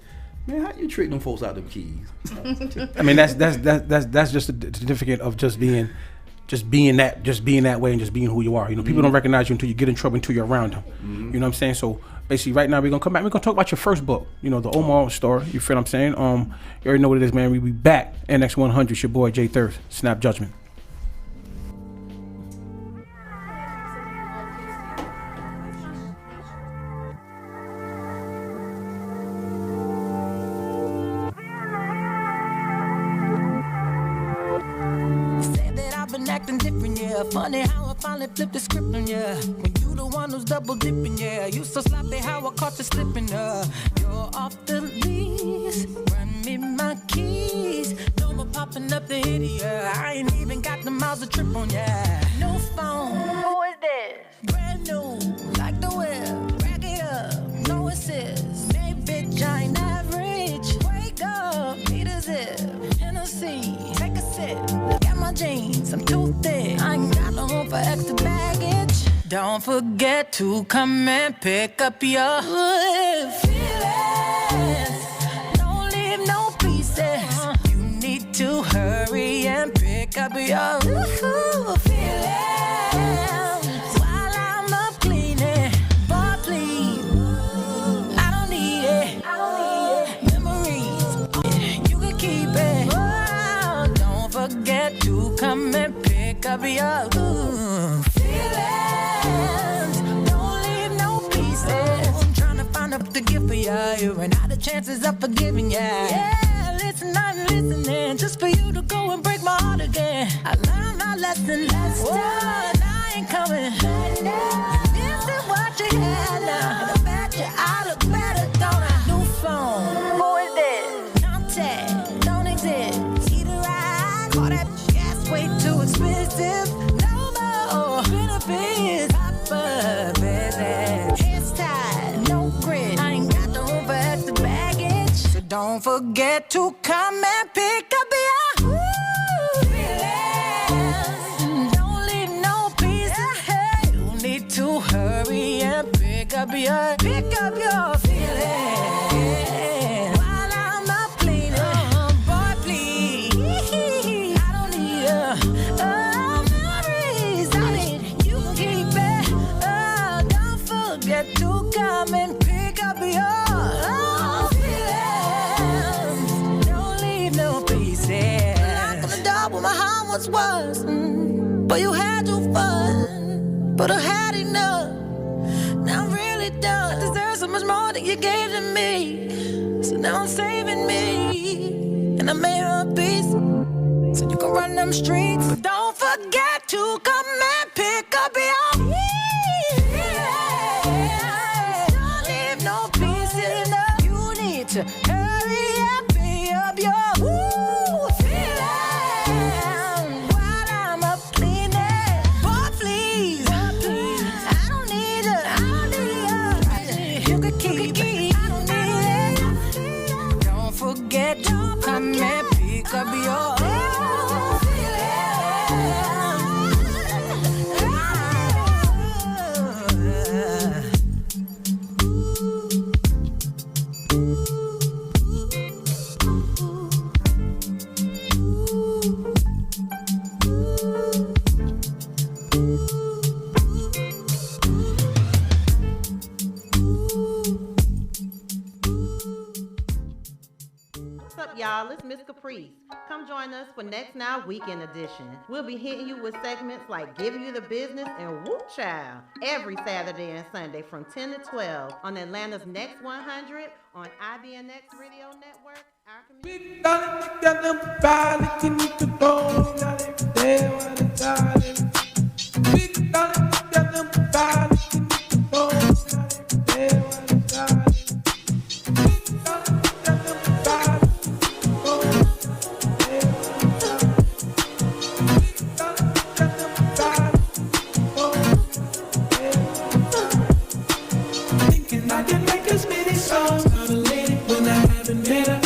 E: man, how you trick them folks out them keys?
A: I mean, that's just a certificate of just being that way and just being who you are. You know, people don't recognize you until you get in trouble, until you're around them. You know what I'm saying? So basically, right now we're gonna come back. We're gonna talk about your first book. You know, the Omar story. You feel what I'm saying? You already know what it is, man. We be back. NX100. It's your boy Jay Thurst. S.N.A.P Judgment.
C: Acting different, yeah. Funny how I finally flipped the script on ya. When you the one who's double dipping, yeah. You so sloppy how I caught you slipping, You're off the lease. Run me my keys. No more popping up the idiot. I ain't even got the miles to trip on, yeah. No phone. Who is this? Brand new, like the whip. Rack it up, no assist. Hey, bitch, I ain't average. Wake up, need a zip. Hennessy, take a sip. Look at my jeans, I'm too thick. I ain't got no room for extra baggage. Don't forget to come and pick up your feelings. Don't leave no pieces. You need to hurry and pick up your feelings. While I'm up cleaning, boy, please. I don't need it. Memories, you can keep it. Oh, don't forget to come and pick up your feelings. Don't leave no pieces. I'm trying to find up the gift for ya. You ran out of chances of forgiving ya. Yeah, listen, I'm listening just for you to go and break my heart again. I learned my lesson last time. I ain't coming. This is what you had now. And I bet you I look better, don't I? New phone. Who is this? Contact. Don't exist. Either I call that gas way too expensive. No more benefits. Papa business. Hands tied. No grit. I ain't got no room for extra baggage. So don't forget to come and pick up your feelings. Don't leave no pieces. You need to hurry and pick up up your feelings while I'm up cleaning. Boy, please, I don't need memories. I need you to keep it. Don't forget to come and pick up your feelings. Don't leave no pieces. Knock on the door where my heart once was. But you had too fun. But I had enough. Now I'm really done. I deserve so much more than you gave to me. So now I'm saving me. And I made a peace. So you can run them streets. But don't forget to come and pick up your feelings. Don't leave no pieces enough. You need to hurry up, pick up your feelings while I'm up cleaning. Boy, please, I don't need it. You can keep it. I don't need it. Don't forget to come and pick up your feelings.
S: What's up, y'all? It's Miss Caprice. Come join us for Next Now Weekend Edition. We'll be hitting you with segments like Give You the Business and Woo Child every Saturday and Sunday from 10 to 12 on Atlanta's Next 100 on IBNX Radio Network. Our community.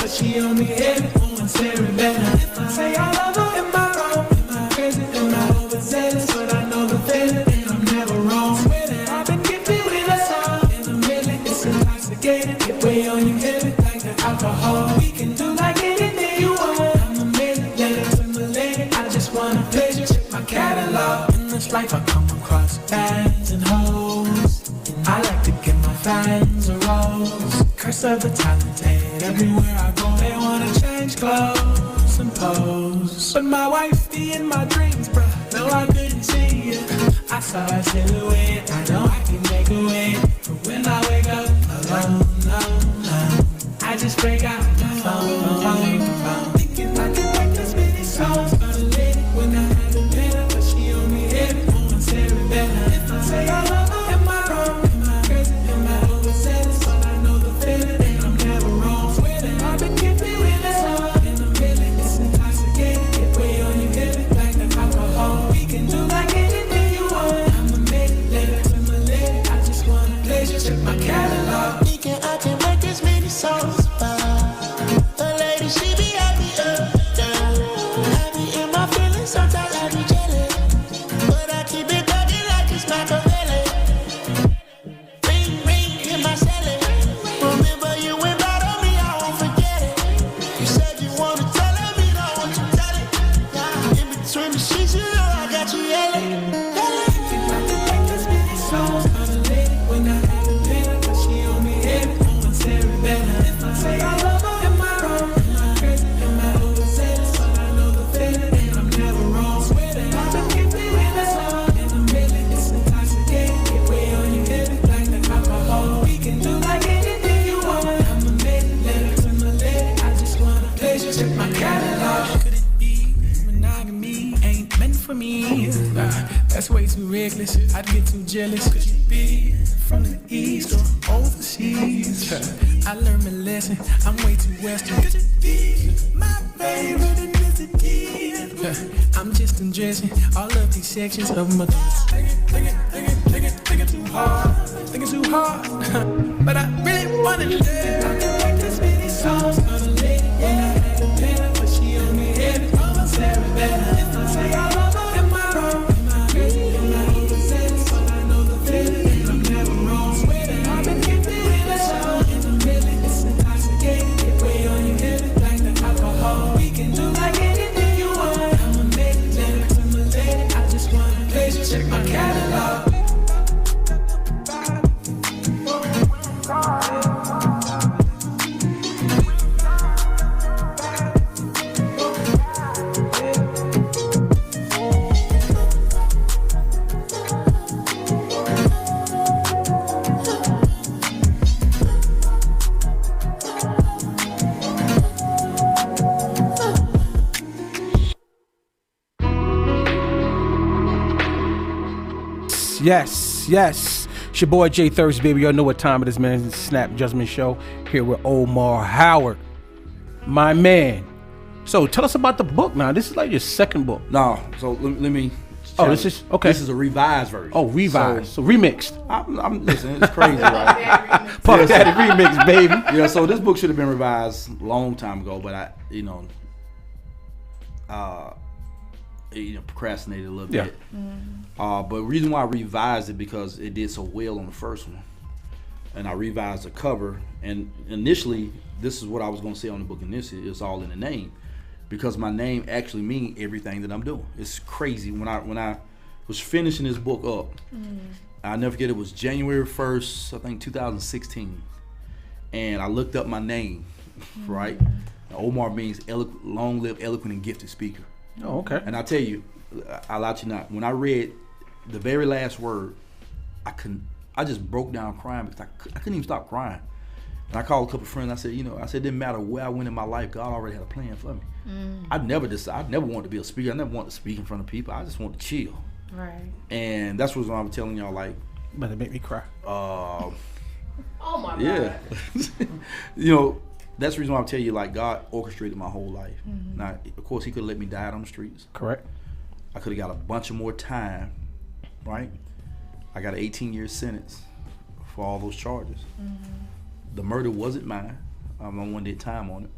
C: She on me every moment, staring better. If I say I love her, am I wrong? Am I crazy? Am I overzealous? But I know the feeling, and I'm never wrong. Swear that I've been gifted with a song. In a million, it's intoxicating. Get way on you, heavy like the alcohol. We can do like anything you want. I'm amazing, letters in the lady. I just want a pleasure, check my catalog. In this life, I come across fans and hoes. And I like to give my fans a rose. Curse of the talented. Everywhere I go, they wanna change clothes and pose. But my wife be in my dreams, bruh. No, I couldn't see you. I saw a silhouette. I know I can make a way. But when I wake up alone, I just break out my phone. Thinking I can write this many songs for the lady when I haven't been her, but she on me every moment, staring better. If I say I love her, am I wrong? Am I crazy? Am I overzealous? But I know the feeling, and I'm never wrong. Swear that I've been gifted with a song. In a million, it's intoxicating. Get way on you, heavy like the alcohol. We can do like anything you want. I'm amazing, letters in my lady. I just want a pleasure, check my catalog. Thinking I can write this many songs about the lady, she be happy up down. Happy in my feelings, sometimes I be jealous, but I keep it thugging like it's Machiavelli. Ring, ring, in my celly. Remember you went out on me, I won't forget it. You said you wanna tell her, me don't want you tell it. In between the sheets, you know I got you yelling. Thinking I can make this many songs for the lady when I haven't been her, but she on me every moment, staring better. If I say I love her, am I wrong? Am I crazy? Am I overzealous? But I know the feeling, and I'm never wrong. Swear that I've been gifted with a song. In a million, it's intoxicating. Get way on you, heavy like the alcohol. We can do like anything you want. I'm amazing, letters in my lady. I just want a pleasure, check my catalog. Could it be monogamy ain't meant for me? That's way too reckless. I'd get too jealous. Could you be from the east or overseas? I learned my lesson. I'm way too western. Could it be my favorite ethnicity? I'm just undressing all of these sections of my thoughts. Thinking too hard. Thinking too hard. But I really wanna do it. I can write this many songs for the lady. Yeah, I haven't been her, but she on me every moment, staring better. If I say I love her, am I wrong? Am I crazy? Am I overzealous? But I know the feeling, and I'm never wrong. Swear that
A: Yes. It's your boy Jay Thurst, baby. Y'all know what time it is, man. It's the S.N.A.P Judgment show here with Omar Howard, my man. So tell us about the book now. This is like your second book.
E: No, so let me.
A: Oh, this is okay.
E: This is a revised version.
A: Oh, revised. So remixed.
E: I'm listen. It's crazy, right?
A: Puff Daddy remix, baby.
E: Yeah. So this book should have been revised a long time ago, but I, procrastinated a little bit. But the reason why I revised it because it did so well on the first one, and I revised the cover. And initially, this is what I was going to say on the book. Initially, it's all in the name, because my name actually means everything that I'm doing. It's crazy. When I was finishing this book up, I'll never forget. It was January 1st, I think 2016, and I looked up my name. Right, now, Omar means long-lived, eloquent, and gifted speaker.
A: Oh, okay.
E: And I tell you, I'll let you know. When I read the very last word, I just broke down crying because I couldn't even stop crying. And I called a couple of friends. I said, it didn't matter where I went in my life, God already had a plan for me. I never wanted to be a speaker. I never wanted to speak in front of people. I just wanted to chill.
F: Right.
E: And that's what I'm telling y'all, like.
A: But it made me cry.
F: Oh my God.
E: Yeah. That's the reason why I'm telling you, like, God orchestrated my whole life. Now, of course, he could have let me die out on the streets.
A: Correct.
E: I could have got a bunch of more time, right? I got an 18-year sentence for all those charges. The murder wasn't mine. I one did time on it.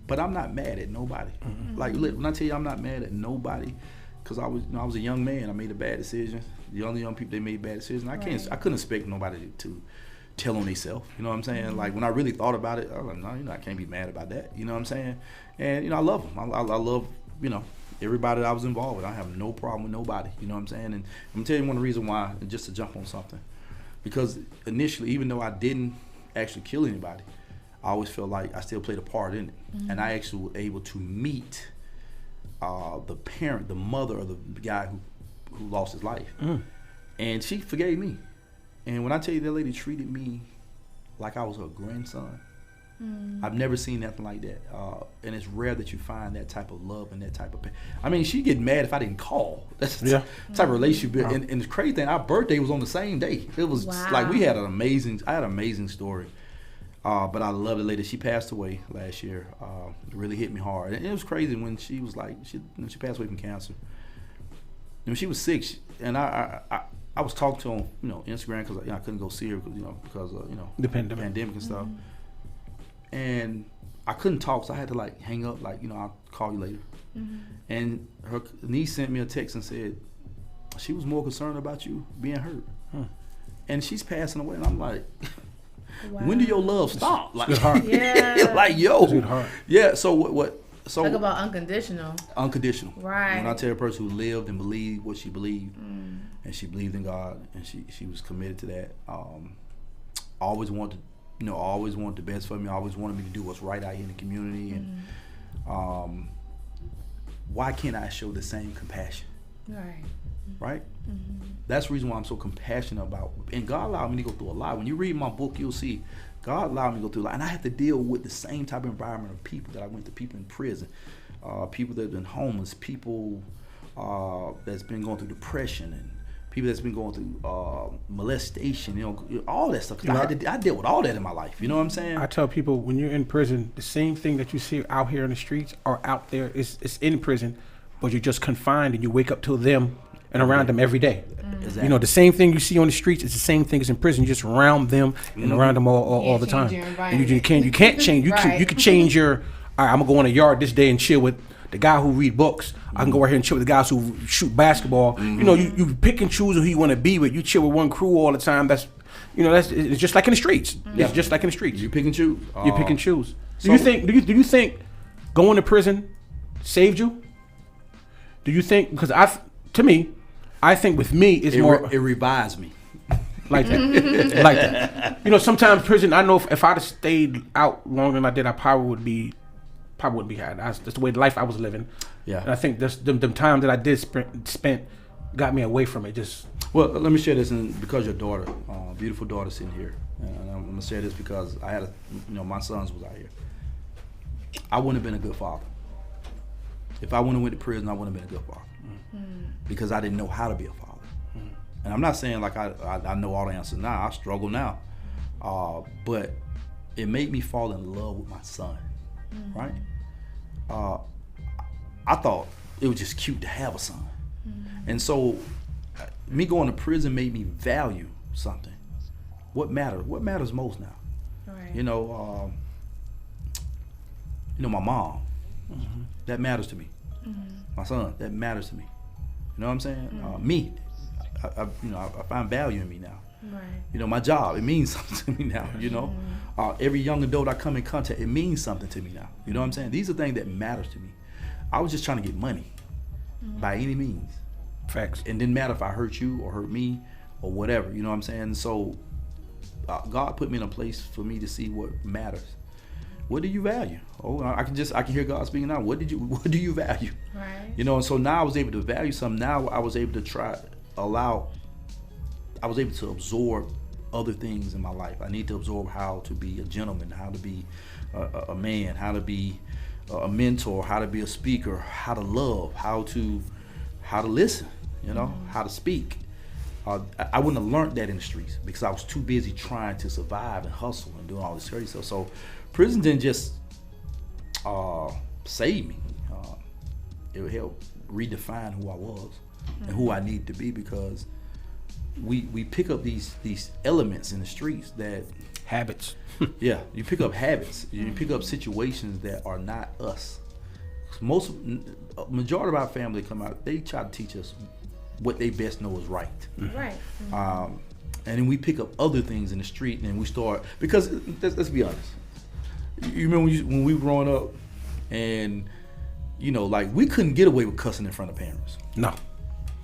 E: But I'm not mad at nobody. Like, when I tell you I'm not mad at nobody, because I was a young man. I made a bad decision. The other young people, they made bad decisions. I couldn't expect nobody to tell on themselves, you know what I'm saying? Like, when I really thought about it, I was like, no, I can't be mad about that, you know what I'm saying? And I love them. I love everybody that I was involved with. I have no problem with nobody, you know what I'm saying? And I'm gonna tell you one reason why, just to jump on something, because initially, even though I didn't actually kill anybody, I always felt like I still played a part in it. And I actually was able to meet the mother of the guy who lost his life, and she forgave me. And when I tell you that lady treated me like I was her grandson, I've never seen nothing like that. And it's rare that you find that type of love and that type of pain. I mean, she'd get mad if I didn't call. That's the type of relationship. And the crazy thing, our birthday was on the same day. It was like I had an amazing story. But I love the lady. She passed away last year. It really hit me hard. And it was crazy when she was like, she passed away from cancer. And when she was sick, and I was talking to her on Instagram because I couldn't go see her because of
A: the pandemic
E: and stuff, and I couldn't talk, so I had to like hang up, like I'll call you later. And her niece sent me a text and said she was more concerned about you being hurt, and she's passing away, and I'm like, when do your love stop? Like, like yo, yeah. So what? So
F: talk about unconditional.
E: Unconditional.
F: Right.
E: When I tell a person who lived and believed what she believed, and she believed in God, and she was committed to that. I always wanted, always wanted the best for me. I always wanted me to do what's right out here in the community, and why can't I show the same compassion?
F: Right.
E: Right. That's the reason why I'm so compassionate about. And God allowed me to go through a lot. When you read my book, you'll see God allowed me to go through a lot, and I have to deal with the same type of environment of people that I went to. People in prison, people that have been homeless, people that's been going through depression, and people that's been going through molestation, all that stuff. 'Cause I dealt with all that in my life. You know what I'm saying?
A: I tell people, when you're in prison, the same thing that you see out here in the streets or out there is in prison, but you're just confined and you wake up to them and around them every day.
E: Exactly.
A: The same thing you see on the streets is the same thing as in prison. You just around them and around them all the time. And you can't change. You can change your. All right, I'm gonna go in a yard this day and chill with the guy who read books. I can go right here and chill with the guys who shoot basketball. You pick and choose who you want to be with. You chill with one crew all the time. It's just like in the streets. It's just like in the streets.
E: You pick and choose.
A: You pick and choose. Do you think going to prison saved you? Do you think? Because I think with me it's more.
E: It revives me.
A: Like that. Like that. Sometimes prison. I know if I'd have stayed out longer than I did, I probably wouldn't be had. That's the way the life I was living.
E: Yeah.
A: And I think them time that I did spent got me away from it. Just.
E: Well, let me share this, and because your daughter, beautiful daughter, sitting here, and I'm gonna share this because I had my sons was out here. I wouldn't have been a good father. If I wouldn't have went to prison, I wouldn't have been a good father. Because I didn't know how to be a father. And I'm not saying like I know all the answers now. I struggle now. But it made me fall in love with my son, right? I thought it was just cute to have a son. And so me going to prison made me value something. What matters most now? Right. You know, my mom, that matters to me. My son, that matters to me. You know what I'm saying? Me, I find value in me now. Right. You know, my job, it means something to me now, you know. Every young adult I come in contact, it means something to me now. You know what I'm saying? These are things that matters to me. I was just trying to get money by any means.
A: Facts. It
E: didn't matter if I hurt you or hurt me or whatever, you know what I'm saying? So God put me in a place for me to see what matters. What do you value? Oh, I can hear God speaking now. What do you value? Right. You know, and so now I was able to value something. Now I was able to I was able to absorb other things in my life. I need to absorb how to be a gentleman, how to be a man, how to be a mentor, how to be a speaker, how to love, how to listen, you know, how to speak. I wouldn't have learned that in the streets because I was too busy trying to survive and hustle and doing all this crazy stuff. So prison didn't just save me. It helped redefine who I was and who I needed to be, because we pick up these elements in the streets that
A: habits.
E: Yeah, you pick up habits. You pick up situations that are not us. Majority of our family come out, they try to teach us what they best know is right.
F: Right.
E: And then we pick up other things in the street, and we start, because let's be honest. You remember when we were growing up, and you know, like, we couldn't get away with cussing in front of parents.
A: No.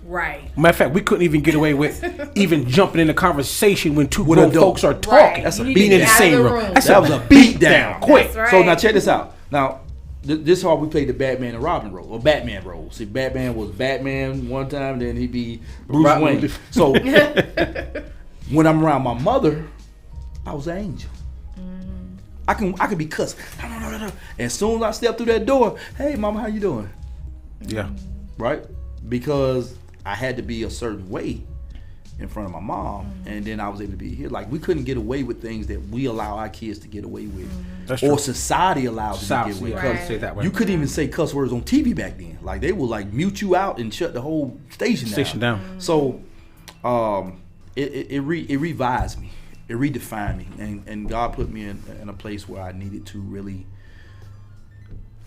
F: Right.
A: Matter of fact, we couldn't even get away with even jumping in a conversation when two grown folks are talking.
F: Right.
E: That's
A: being in the same room.
E: That was a beat down. Quick.
F: Right.
E: So now check this out. Now, this is how we played the Batman and Robin role, or Batman role. See, Batman was Batman one time, then he'd be Bruce Wayne. So when I'm around my mother, I was an angel. I can be cussed. No. And as soon as I step through that door, hey, mama, how you doing?
A: Yeah.
E: Right? Because I had to be a certain way in front of my mom, and then I was able to be here. Like, we couldn't get away with things that we allow our kids to get away with, or society allows them to get away with.
A: Right. Say that way.
E: You couldn't even say cuss words on TV back then. Like, they would like mute you out and shut the whole station down. So, it revised me, it redefined me, and God put me in a place where I needed to really.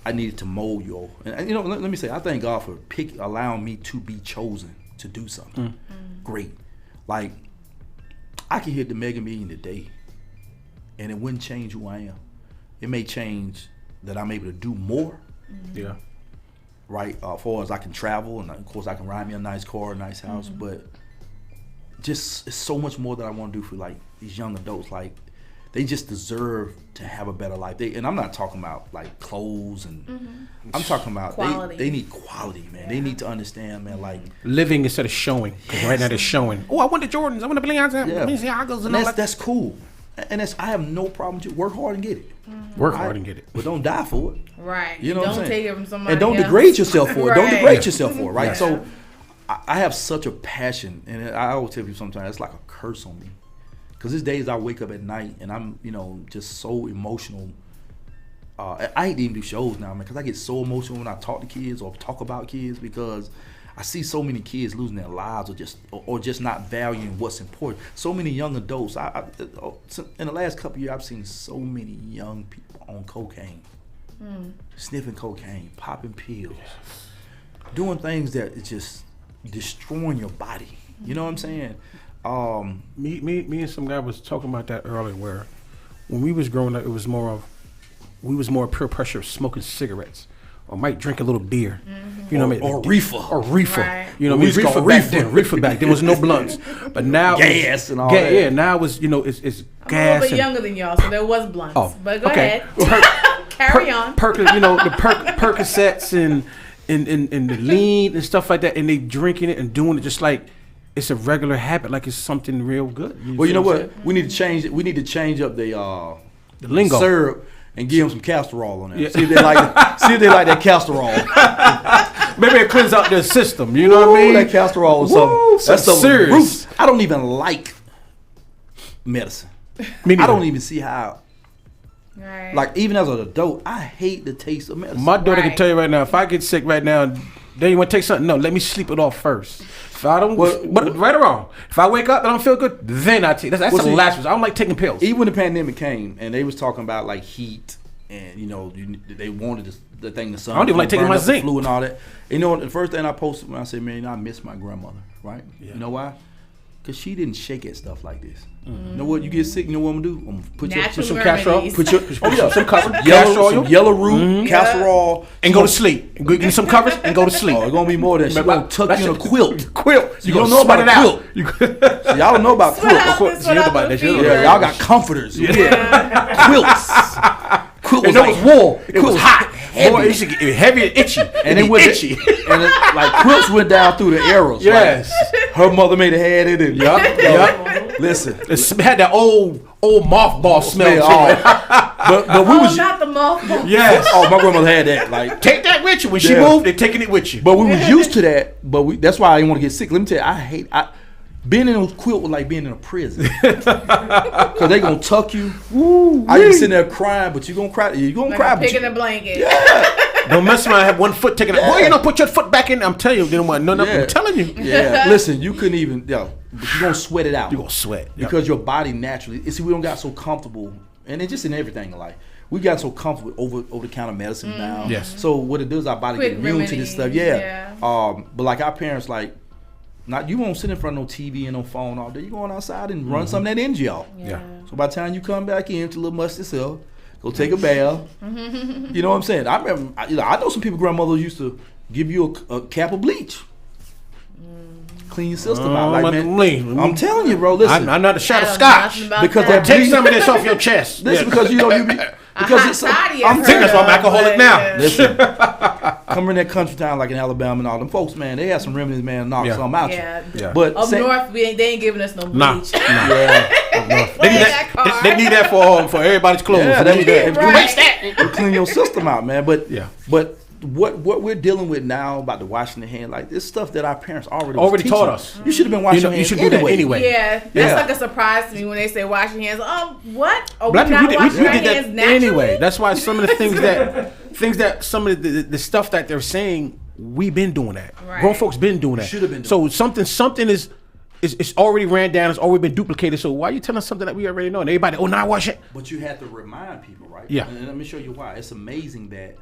E: I needed to mold you. And you know, let me say, I thank God for allowing me to be chosen to do something great. Like, I could hit the Mega Million today, and it wouldn't change who I am. It may change that I'm able to do more.
A: Yeah.
E: Right. As far as I can travel, and of course I can ride me a nice car, a nice house, but just it's so much more that I want to do for like these young adults. Like, they just deserve to have a better life. And I'm not talking about like clothes, and I'm talking about they need quality, man. Yeah. They need to understand, man, like
A: living instead of showing. Because right now they're showing. Oh, I want the Jordans. I want the Balenciagas.
E: And that's cool. And I have no problem with you. Work hard and get it.
A: Work hard and get it.
E: But don't die for it.
F: Right.
E: You know what I'm saying?
F: Don't take it from somebody
E: and don't
F: else.
E: degrade yourself for it.
F: Right.
E: Don't degrade yourself for it, right?
F: Yeah.
E: So I have such a passion, and I always tell people sometimes it's like a curse on me. Because there's days I wake up at night and I'm, you know, just so emotional. I hate to even do shows now, man, because I get so emotional when I talk to kids or talk about kids, because I see so many kids losing their lives or just not valuing what's important. So many young adults. In the last couple of years, I've seen so many young people on cocaine, sniffing cocaine, popping pills, doing things that is just destroying your body. You know what I'm saying?
A: Me and some guy was talking about that earlier, where when we was growing up, it was more peer pressure of smoking cigarettes, or might drink a little beer, you know what I mean?
E: Or reefer.
A: Right. You know what I mean? Reefer back then. There was no blunts, but now
E: gas and all that.
A: Yeah, now it's it's
F: I'm
A: gas.
F: I'm a little bit younger than y'all, so there was blunts.
A: Oh,
F: but go ahead. Carry on.
A: The Percocets and the lean and stuff like that, and they drinking it and doing it just like it's a regular habit, like it's something real good.
E: Well, you know what? We need to change it. We need to change up the
A: lingo,
E: syrup, and give them some castor oil on there. Yeah. See if they like that castor oil.
A: maybe it cleans out their system. You know what I mean?
E: That castor oil or something. That's something serious. I don't even like medicine. I don't even see how.
F: Right.
E: Like even as an adult, I hate the taste of medicine.
A: My daughter can tell you right now, if I get sick right now, then you want to take something? No, let me sleep it off first. If I don't, but right or wrong, if I wake up and I don't feel good, then I take. That's the last one. I don't like taking pills.
E: Even when the pandemic came and they was talking about like heat and they wanted the thing the sun.
A: I don't even like taking my zinc,
E: flu and all that. You know, the first thing I posted when I said, man, I miss my grandmother. Right? Yeah. You know why? Because she didn't shake at stuff like this. Mm-hmm. You know what? You get sick, you know what I'm gonna do? I'm gonna put some castor oil. Some cover. Yellow root, castor oil,
A: and go to sleep. Give me some covers and go to sleep.
E: Oh, it's gonna be more than that. She's gonna tuck you in a quilt.
A: Quilt.
E: You don't know about a quilt. So y'all don't know about quilt. Yeah, y'all got comforters. Yeah. Quilts. Quilt was like wool. It was hot.
A: Heavy and itchy.
E: And it went itchy. And like quilts went down through the arrows.
A: Yes.
E: Like, her mother made a had it. And yup. Listen.
A: It had that old mothball smell.
E: But we was
F: not the mothball.
E: Yes. Oh, my grandmother had that. Like
A: take that with you. When she moved, they're taking it with you.
E: But we was used to that. But that's why I didn't want to get sick. Let me tell you, being in a quilt was like being in a prison. Because they gonna tuck you. I can sit there crying, but you gonna cry. You gonna
F: like
E: cry.
F: Picking a blanket.
E: Yeah.
A: Don't mess around. Have one foot taken. Boy, you don't put your foot back in. I'm telling you, I'm telling you.
E: Yeah. Listen, you couldn't even. But you gonna sweat it out.
A: You gonna sweat
E: because your body naturally. You see, we don't got so comfortable, and it's just in everything in life. We got so comfortable with over the counter medicine now.
A: Yes.
E: So what it does, our body get immune to this stuff. Yeah. But like our parents, like. You won't sit in front of no TV and no phone all day. You going outside and run some of that energy out.
A: Yeah.
E: So by the time you come back in with a little musty self, go take a bath. You know what I'm saying? I remember. I know some people. Grandmothers used to give you a cap of bleach, clean your system out. Like man, I'm telling you, bro. Listen,
A: I'm not a shot of scotch
E: because
A: that take some of this off your chest.
E: Listen, because you be. Because it's
A: I'm thinking that's why I'm alcoholic now.
E: Listen, come in that country town like in Alabama and all them folks, man, they have some remedies, man, knock some out.
F: Yeah.
E: But
F: up north, they ain't giving us no bleach.
E: Yeah.
A: They need that for everybody's clothes.
E: Yeah, they need that.
F: Right.
E: To clean your system out, man. But what we're dealing with now about the washing the hand, like this stuff that our parents already taught us. You should have been washing your hands.
A: You should do that anyway.
F: Yeah, that's like a surprise to me when they say wash your hands. What? Oh, we not washing our hands naturally?
A: Anyway, that's why some of the things that some of the stuff that they're saying, we've been doing that.
F: Right.
A: Grown folks been doing that.
E: Should have been doing
A: so something is it's already ran down. It's already been duplicated. So why are you telling us something that we already know? And everybody, now wash it.
E: But you have to remind people, right?
A: Yeah.
E: And let me show you why. It's amazing that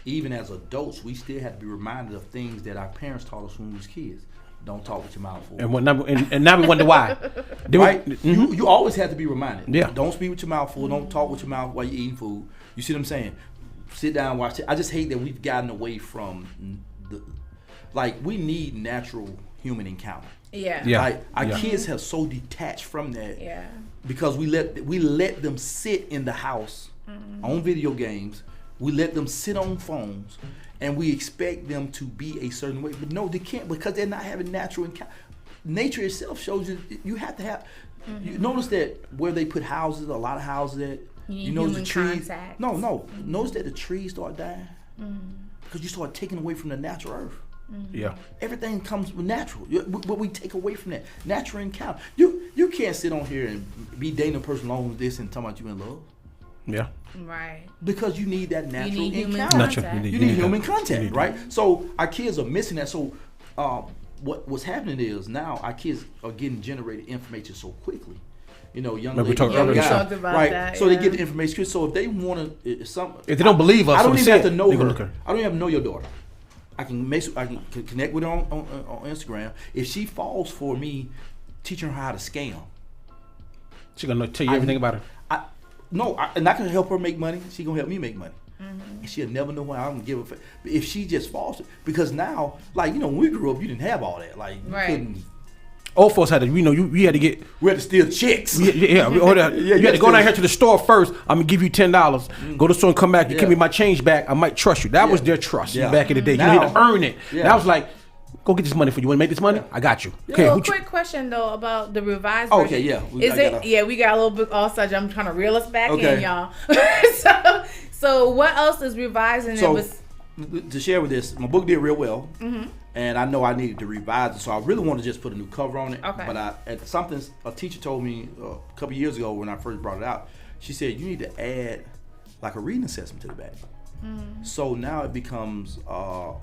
E: even as adults, we still have to be reminded of things that our parents taught us when we was kids. Don't talk with your mouth full.
A: And now we wonder why.
E: Right? You always have to be reminded.
A: Yeah.
E: Don't speak with your mouth full. Don't talk with your mouth while you're eating food. You see what I'm saying? Sit down, watch it. I just hate that we've gotten away from we need natural human encounter.
F: Yeah.
E: Like our kids have so detached from that.
F: Yeah.
E: Because we let them sit in the house on video games. We let them sit on phones, and we expect them to be a certain way. But no, they can't because they're not having natural encounter. Nature itself shows you have to have. You notice that where they put houses, a lot of houses that you notice the trees.
F: Contact.
E: No. Notice that the trees start dying because you start taking away from the natural earth.
A: Yeah.
E: Everything comes with natural. What we take away from that natural encounter. You can't sit on here and be dating a person long as this and talking about you in love.
A: Yeah.
F: Right.
E: Because you need that natural
F: encounter.
E: You need human contact, right? So our kids are missing that. So what's happening is now our kids are getting generated information so quickly. Young ladies, young guys, right?
F: That,
E: so they get the information. So if they want to, if
A: they don't believe us,
E: I don't even have to know her. I don't even have to know your daughter. I can connect with her on Instagram. If she falls for me, teaching her how to scam,
A: she gonna tell you everything about her.
E: And I can help her make money. She gonna help me make money, and she'll never know why I'm gonna give her. But if she just falls, because now, when we grew up, you didn't have all that. You couldn't.
A: Old folks had to, we had to get.
E: We had to steal chicks.
A: You had to go down here to the store first. I'm gonna give you $10. Go to the store and come back. You give me my change back. I might trust you. That was their trust back in the day. You had to earn it. That was like, go get this money for you. Want to make this money? I got you.
F: Okay. Quick question though about the revised version.
E: Okay, yeah.
F: We got a little bit all such. I'm trying to reel us back in, y'all. So what else is revising?
E: to share with this, my book did real well,
F: Mhm.
E: and I know I needed to revise it, so I really wanted to just put a new cover on it.
F: Okay.
E: But a teacher told me a couple years ago when I first brought it out, she said you need to add like a reading assessment to the back. So now it becomes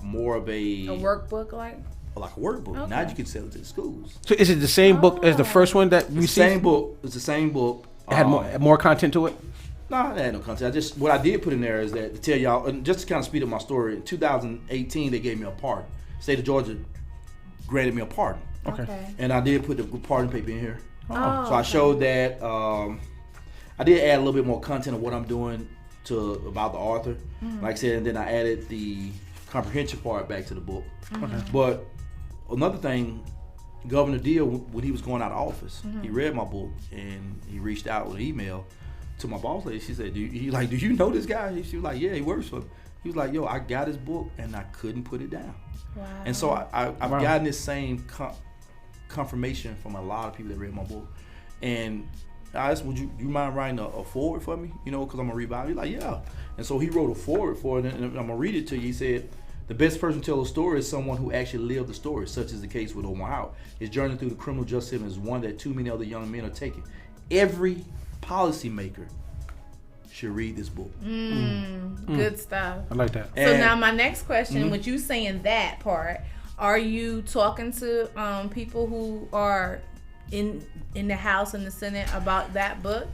E: more of
F: A workbook, like.
E: a workbook.
F: Okay.
E: Now you can sell it to the schools.
A: So is it the same book as the first one that we
E: It's the same book. It's the same book.
A: It had more content to it.
E: No, it had no content. What I did put in there is that to tell y'all, and just to kind of speed up my story. In 2018, they gave me a pardon. State of Georgia granted me a pardon.
A: Okay.
E: And I did put the pardon paper in here.
F: Oh,
E: So I showed that. I did add a little bit more content of what I'm doing about the author. Like I said, and then I added the comprehension part back to the book.
A: Okay.
E: But another thing, Governor Deal, when he was going out of office, he read my book and he reached out with an email to my boss lady. She said, do you know this guy? She was like, yeah, he works for me. He was like, yo, I got his book and I couldn't put it down.
F: Wow.
E: And so I've gotten this same confirmation from a lot of people that read my book. And I asked, would you mind writing a foreword for me? You know, because I'm going to revise it. He's like, yeah. And so he wrote a foreword for it, and I'm going to read it to you. He said, the best person to tell a story is someone who actually lived the story, such as the case with Omar Howard. His journey through the criminal justice system is one that too many other young men are taking. Every policymaker should read this book.
F: Good stuff.
A: I like that.
F: So now my next question, with you saying that part, are you talking to people who are in the House and the Senate about that book?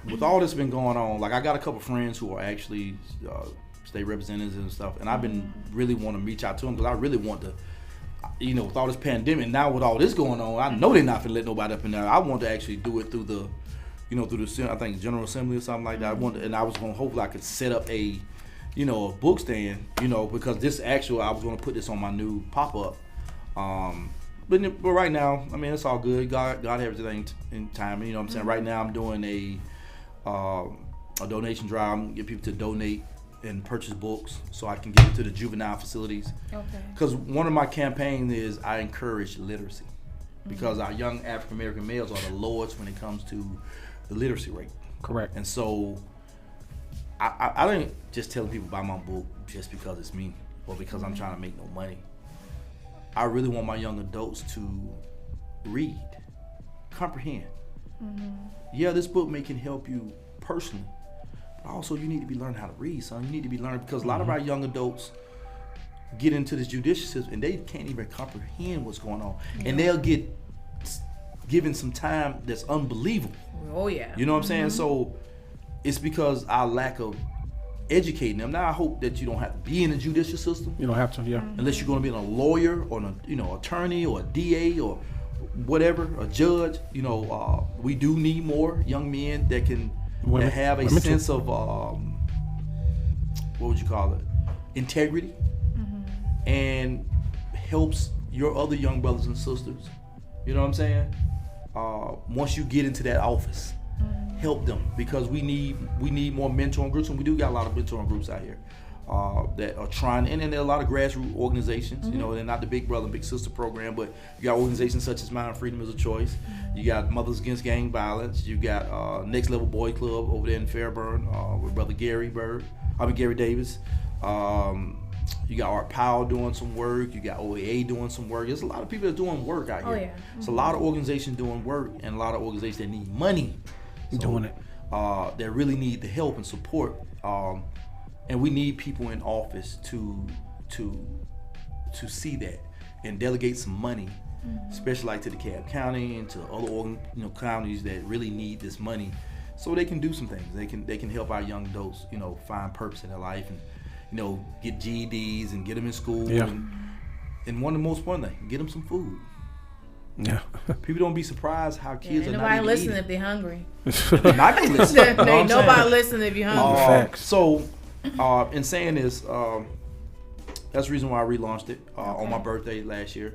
E: With all this been going on, like I got a couple friends who are actually state representatives and stuff, and I've been really want to reach out to them because I really want to, you know, with all this pandemic, now with all this going on, I know they're not gonna let nobody up in there. I want to actually do it through the, you know, through the I think General Assembly or something like that. And I was gonna hopefully I could set up a, you know, a book stand, you know, because I was gonna put this on my new pop up. But right now, I mean, it's all good. God has everything in time. You know what I'm saying? Right now, I'm doing a donation drive. I'm get people to donate and purchase books so I can give it to the juvenile facilities.
F: Okay.
E: Because one of my campaigns is I encourage literacy, because our young African American males are the lowest when it comes to the literacy rate.
A: Correct.
E: And so I don't just tell people buy my book just because it's me or because I'm trying to make no money. I really want my young adults to read, comprehend. Yeah, this book can help you personally, but also you need to be learning how to read, son. You need to be learning, because a lot of our young adults get into this judicial system and they can't even comprehend what's going on. And they'll get given some time that's unbelievable.
F: Oh yeah.
E: You know what I'm saying? So it's because our lack of educating them. Now I hope that you don't have to be in the judicial system.
A: You don't have to, yeah.
E: Unless you're going to be a lawyer or attorney or a DA or whatever, a judge. You know, we do need more young men that can that have a sense of what would you call it, integrity, and helps your other young brothers and sisters. You know what I'm saying? Once you get into that office, help them, because we need more mentoring groups, and we do got a lot of mentoring groups out here that are trying, and then there are a lot of grassroots organizations. You know, they're not the Big Brother Big Sister program, but you got organizations such as Mine Freedom is a Choice. You got Mothers Against Gang Violence. You got Next Level Boy Club over there in Fairburn with Brother Gary Davis. You got Art Powell doing some work. You got OAA doing some work. There's a lot of people that are doing work out here.
F: Oh, yeah.
E: It's a lot of organizations doing work, and a lot of organizations that need money.
A: Doing it.
E: That really need the help and support. And we need people in office to see that and delegate some money, especially like to the DeKalb County and to other counties that really need this money, so they can do some things. They can help our young adults, find purpose in their life and get GEDs and get them in school.
A: Yeah.
E: And one of the most important things, get them some food.
A: Yeah.
E: People don't be surprised how kids are not
F: nobody
E: even
F: listen
E: eating.
F: if they're hungry.
E: They're not gonna listen.
F: Nobody listen if you're hungry.
A: Facts.
E: So, in saying this, that's the reason why I relaunched it on my birthday last year.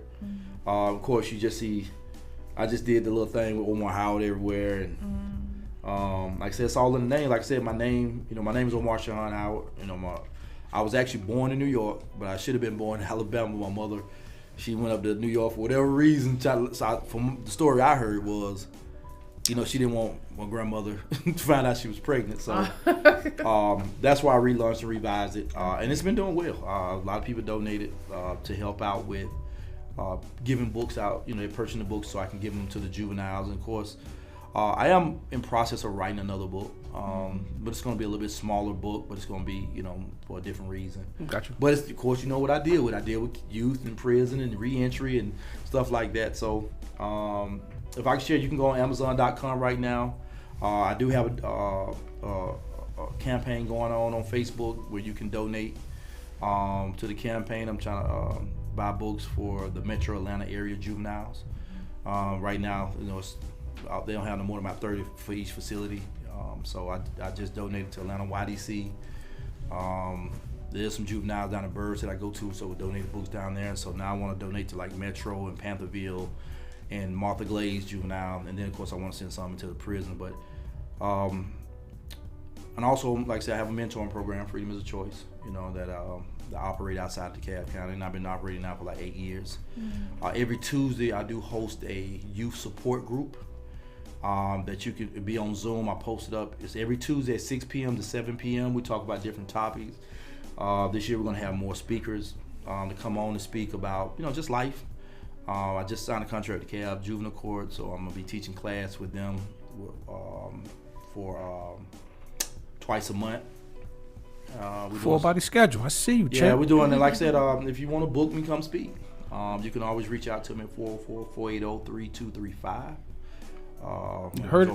E: Of course, you just see, I just did the little thing with Omar Howard everywhere, and like I said, it's all in the name. Like I said, my name is Omar Shawn Howard. I was actually born in New York, but I should have been born in Alabama. My mother, she went up to New York for whatever reason. So from the story I heard was, she didn't want my grandmother to find out she was pregnant. So that's why I relaunched and revised it. And it's been doing well. A lot of people donated to help out with giving books out, they're purchasing the books so I can give them to the juveniles. And of course, I am in process of writing another book, but it's going to be a little bit smaller book, but it's going to be, for a different reason.
A: Gotcha.
E: But it's, of course, you know what I deal with. I deal with youth in prison and reentry and stuff like that. So if I can share, you can go on Amazon.com right now. I do have a campaign going on Facebook where you can donate to the campaign. I'm trying to buy books for the Metro Atlanta area juveniles. Right now, it's they don't have no more than about 30 for each facility. So I just donated to Atlanta YDC. There's some juveniles down in Birds that I go to, so we donated books down there. And so now I want to donate to like Metro and Pantherville and Martha Glaze juvenile. And then of course I want to send some to the prison. But and also, like I said, I have a mentoring program, Freedom is a Choice, that I operate outside DeKalb County, and I've been operating now for like 8 years. Every Tuesday I do host a youth support group. That you can be on Zoom. I post it up. It's every Tuesday at 6 p.m. to 7 p.m. We talk about different topics. This year we're going to have more speakers to come on and speak about, just life. I just signed a contract with DeKalb Juvenile Court, so I'm going to be teaching class with them for twice a month.
A: Full body schedule. I see you,
E: Yeah, we're doing it. Like I said, if you want to book me, come speak. You can always reach out to me at 404-480-3235.
A: You heard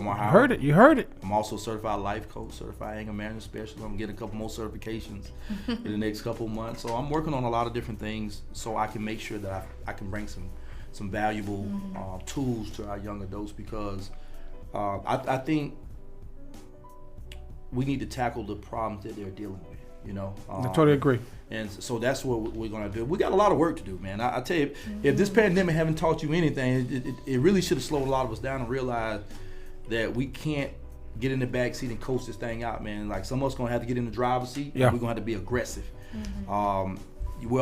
A: it.
E: I'm also a certified life coach, certified anger management specialist. I'm getting a couple more certifications in the next couple of months. So I'm working on a lot of different things so I can make sure that I can bring some valuable tools to our young adults, because I think we need to tackle the problems that they're dealing with.
A: I totally agree.
E: And so that's what we're going to do. We got a lot of work to do, man. I tell you, if this pandemic haven't taught you anything, it really should have slowed a lot of us down and realized that we can't get in the back seat and coast this thing out, man. Like, some of us going to have to get in the driver's seat.
A: Yeah.
E: And we're going to have to be aggressive. Well,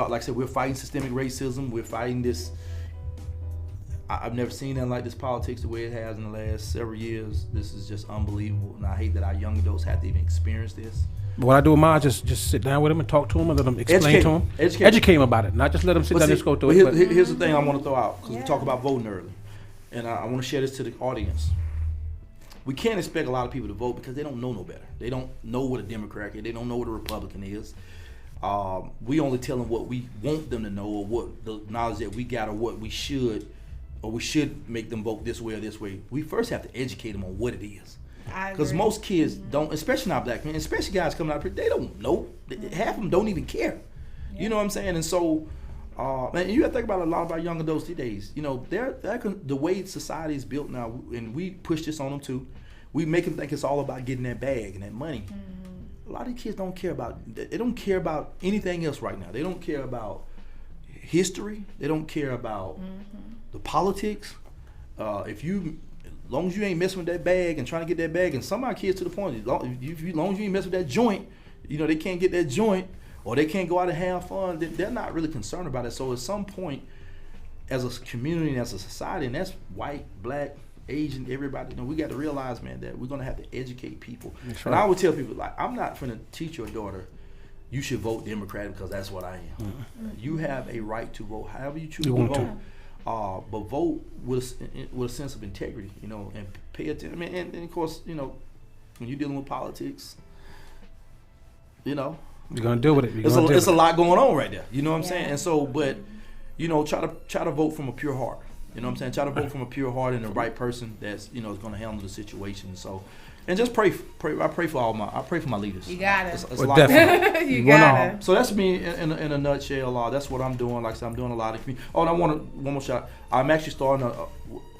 E: like I said, we're fighting systemic racism. We're fighting this. I've never seen anything like this politics the way it has in the last several years. This is just unbelievable. And I hate that our young adults have to even experience this.
A: But what I do with mine, just sit down with them and talk to them and let them explain to them. Educate them about it. Not just let them sit down and just go through it.
E: Here's the thing I want to throw out, because we talk about voting early. And I want to share this to the audience. We can't expect a lot of people to vote because they don't know no better. They don't know what a Democrat is. They don't know what a Republican is. We only tell them what we want them to know, or what the knowledge that we got, or what we should, or we should make them vote this way or this way. We first have to educate them on what it is. Because most kids don't, especially not black men, especially guys coming out, they don't know. Half of them don't even care. Yeah. You know what I'm saying? And so, and you have to think about a lot of our young adults these days. They're the way society is built now, and we push this on them too. We make them think it's all about getting that bag and that money. A lot of these kids don't care about. They don't care about anything else right now. They don't care about history. They don't care about the politics. As long as you ain't messing with that bag and trying to get that bag, and some of our kids to the point, as long as you ain't messing with that joint, they can't get that joint, or they can't go out and have fun, they're not really concerned about it. So at some point, as a community and as a society, and that's white, black, Asian, everybody, we got to realize, man, that we're going to have to educate people. That's right. And I would tell people, like, I'm not going to teach your daughter, you should vote Democratic because that's what I am. You have a right to vote however you choose to vote. But vote with a sense of integrity, and pay attention. And of course, when you're dealing with politics, you're
A: gonna deal with it.
E: It's a lot going on right there. You know what I'm saying? And so, but try to vote from a pure heart. You know what I'm saying? Try to vote from a pure heart and the right person that's is going to handle the situation. So, and just pray. I pray for my leaders.
F: You got it.
E: It's a lot going
F: you got it.
E: So that's me in a nutshell. That's what I'm doing. Like I said, I'm doing a lot of community. Oh, and I want one more shot. I'm actually starting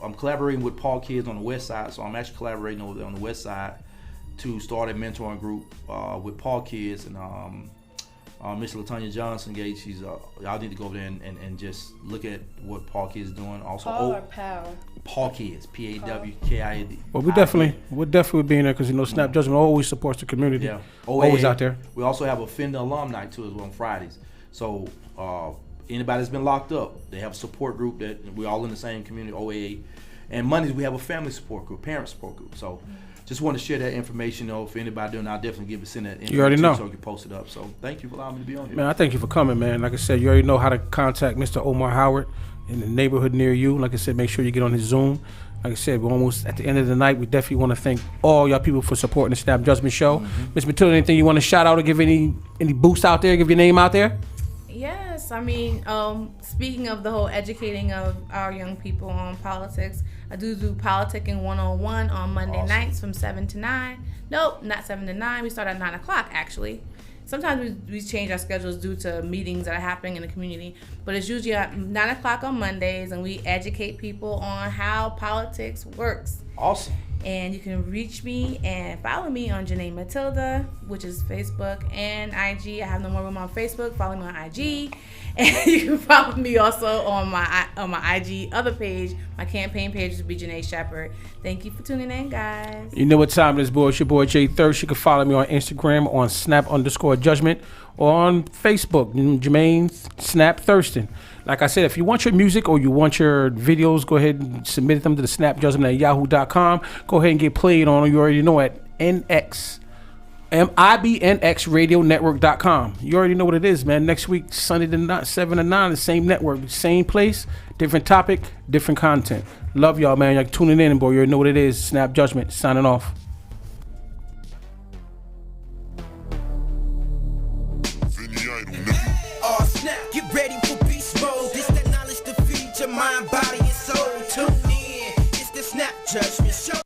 E: I'm collaborating with Paul Kids on the West Side. So I'm actually collaborating over there on the West Side to start a mentoring group with Paul Kids, and Miss LaTanya Johnson Gates. She's y'all need to go over there and just look at what Paul Kids is doing. Also,
H: Paul or Pal?
E: Paul Kids, PAWKID.
A: Well, we'll definitely be in there because S.N.A.P Judgment always supports the community.
E: Yeah,
A: always out there.
E: We also have a Fender alumni too as well on Fridays. So anybody that's been locked up, they have a support group that we're all in the same community, OAA, And Mondays we have a family support group, parent support group. So just want to share that information, though. For anybody doing, I'll definitely send that information.
A: You already know.
E: So you can post it up. So thank you for allowing me to be on here.
A: Man, I thank you for coming, man. Like I said, you already know how to contact Mr. Omar Howard in the neighborhood near you. Like I said, make sure you get on his Zoom. Like I said, we're almost at the end of the night. We definitely want to thank all y'all people for supporting the S.N.A.P Judgment show. Miss Matillda, anything you want to shout out or give any boost out there? Give your name out there?
F: Yes, I mean, speaking of the whole educating of our young people on politics, I do Politicking 101 on Monday nights from 7 to 9. Nope, not 7 to 9. We start at 9 o'clock, actually. Sometimes we change our schedules due to meetings that are happening in the community, but it's usually at 9 o'clock on Mondays, and we educate people on how politics works.
E: Awesome.
F: And you can reach me and follow me on Jenne Matillda, which is Facebook and IG. I have no more room on Facebook. Follow me on IG. And you can follow me also on my IG other page. My campaign page would be Jenne Shepherd. Thank you for tuning in, guys.
A: You know what time it is, boy. It's your boy Jay Thurst. You can follow me on Instagram on _Judgment or on Facebook, Jermaine S.N.A.P Thurston. Like I said, if you want your music or you want your videos, go ahead and submit them to the S.N.A.P Judgment at yahoo.com. Go ahead and get played on, you already know, at IBNXRadioNetwork.com. You already know what it is, man. Next week, Sunday to 7 to 9, the same network, same place, different topic, different content. Love y'all, man. Y'all tuning in, boy. You already know what it is. S.N.A.P Judgment, signing off.
C: Oh, snap, get ready for beast mode. This that knowledge to feed your mind, body, and soul. Tune in, it's the S.N.A.P Judgment Show.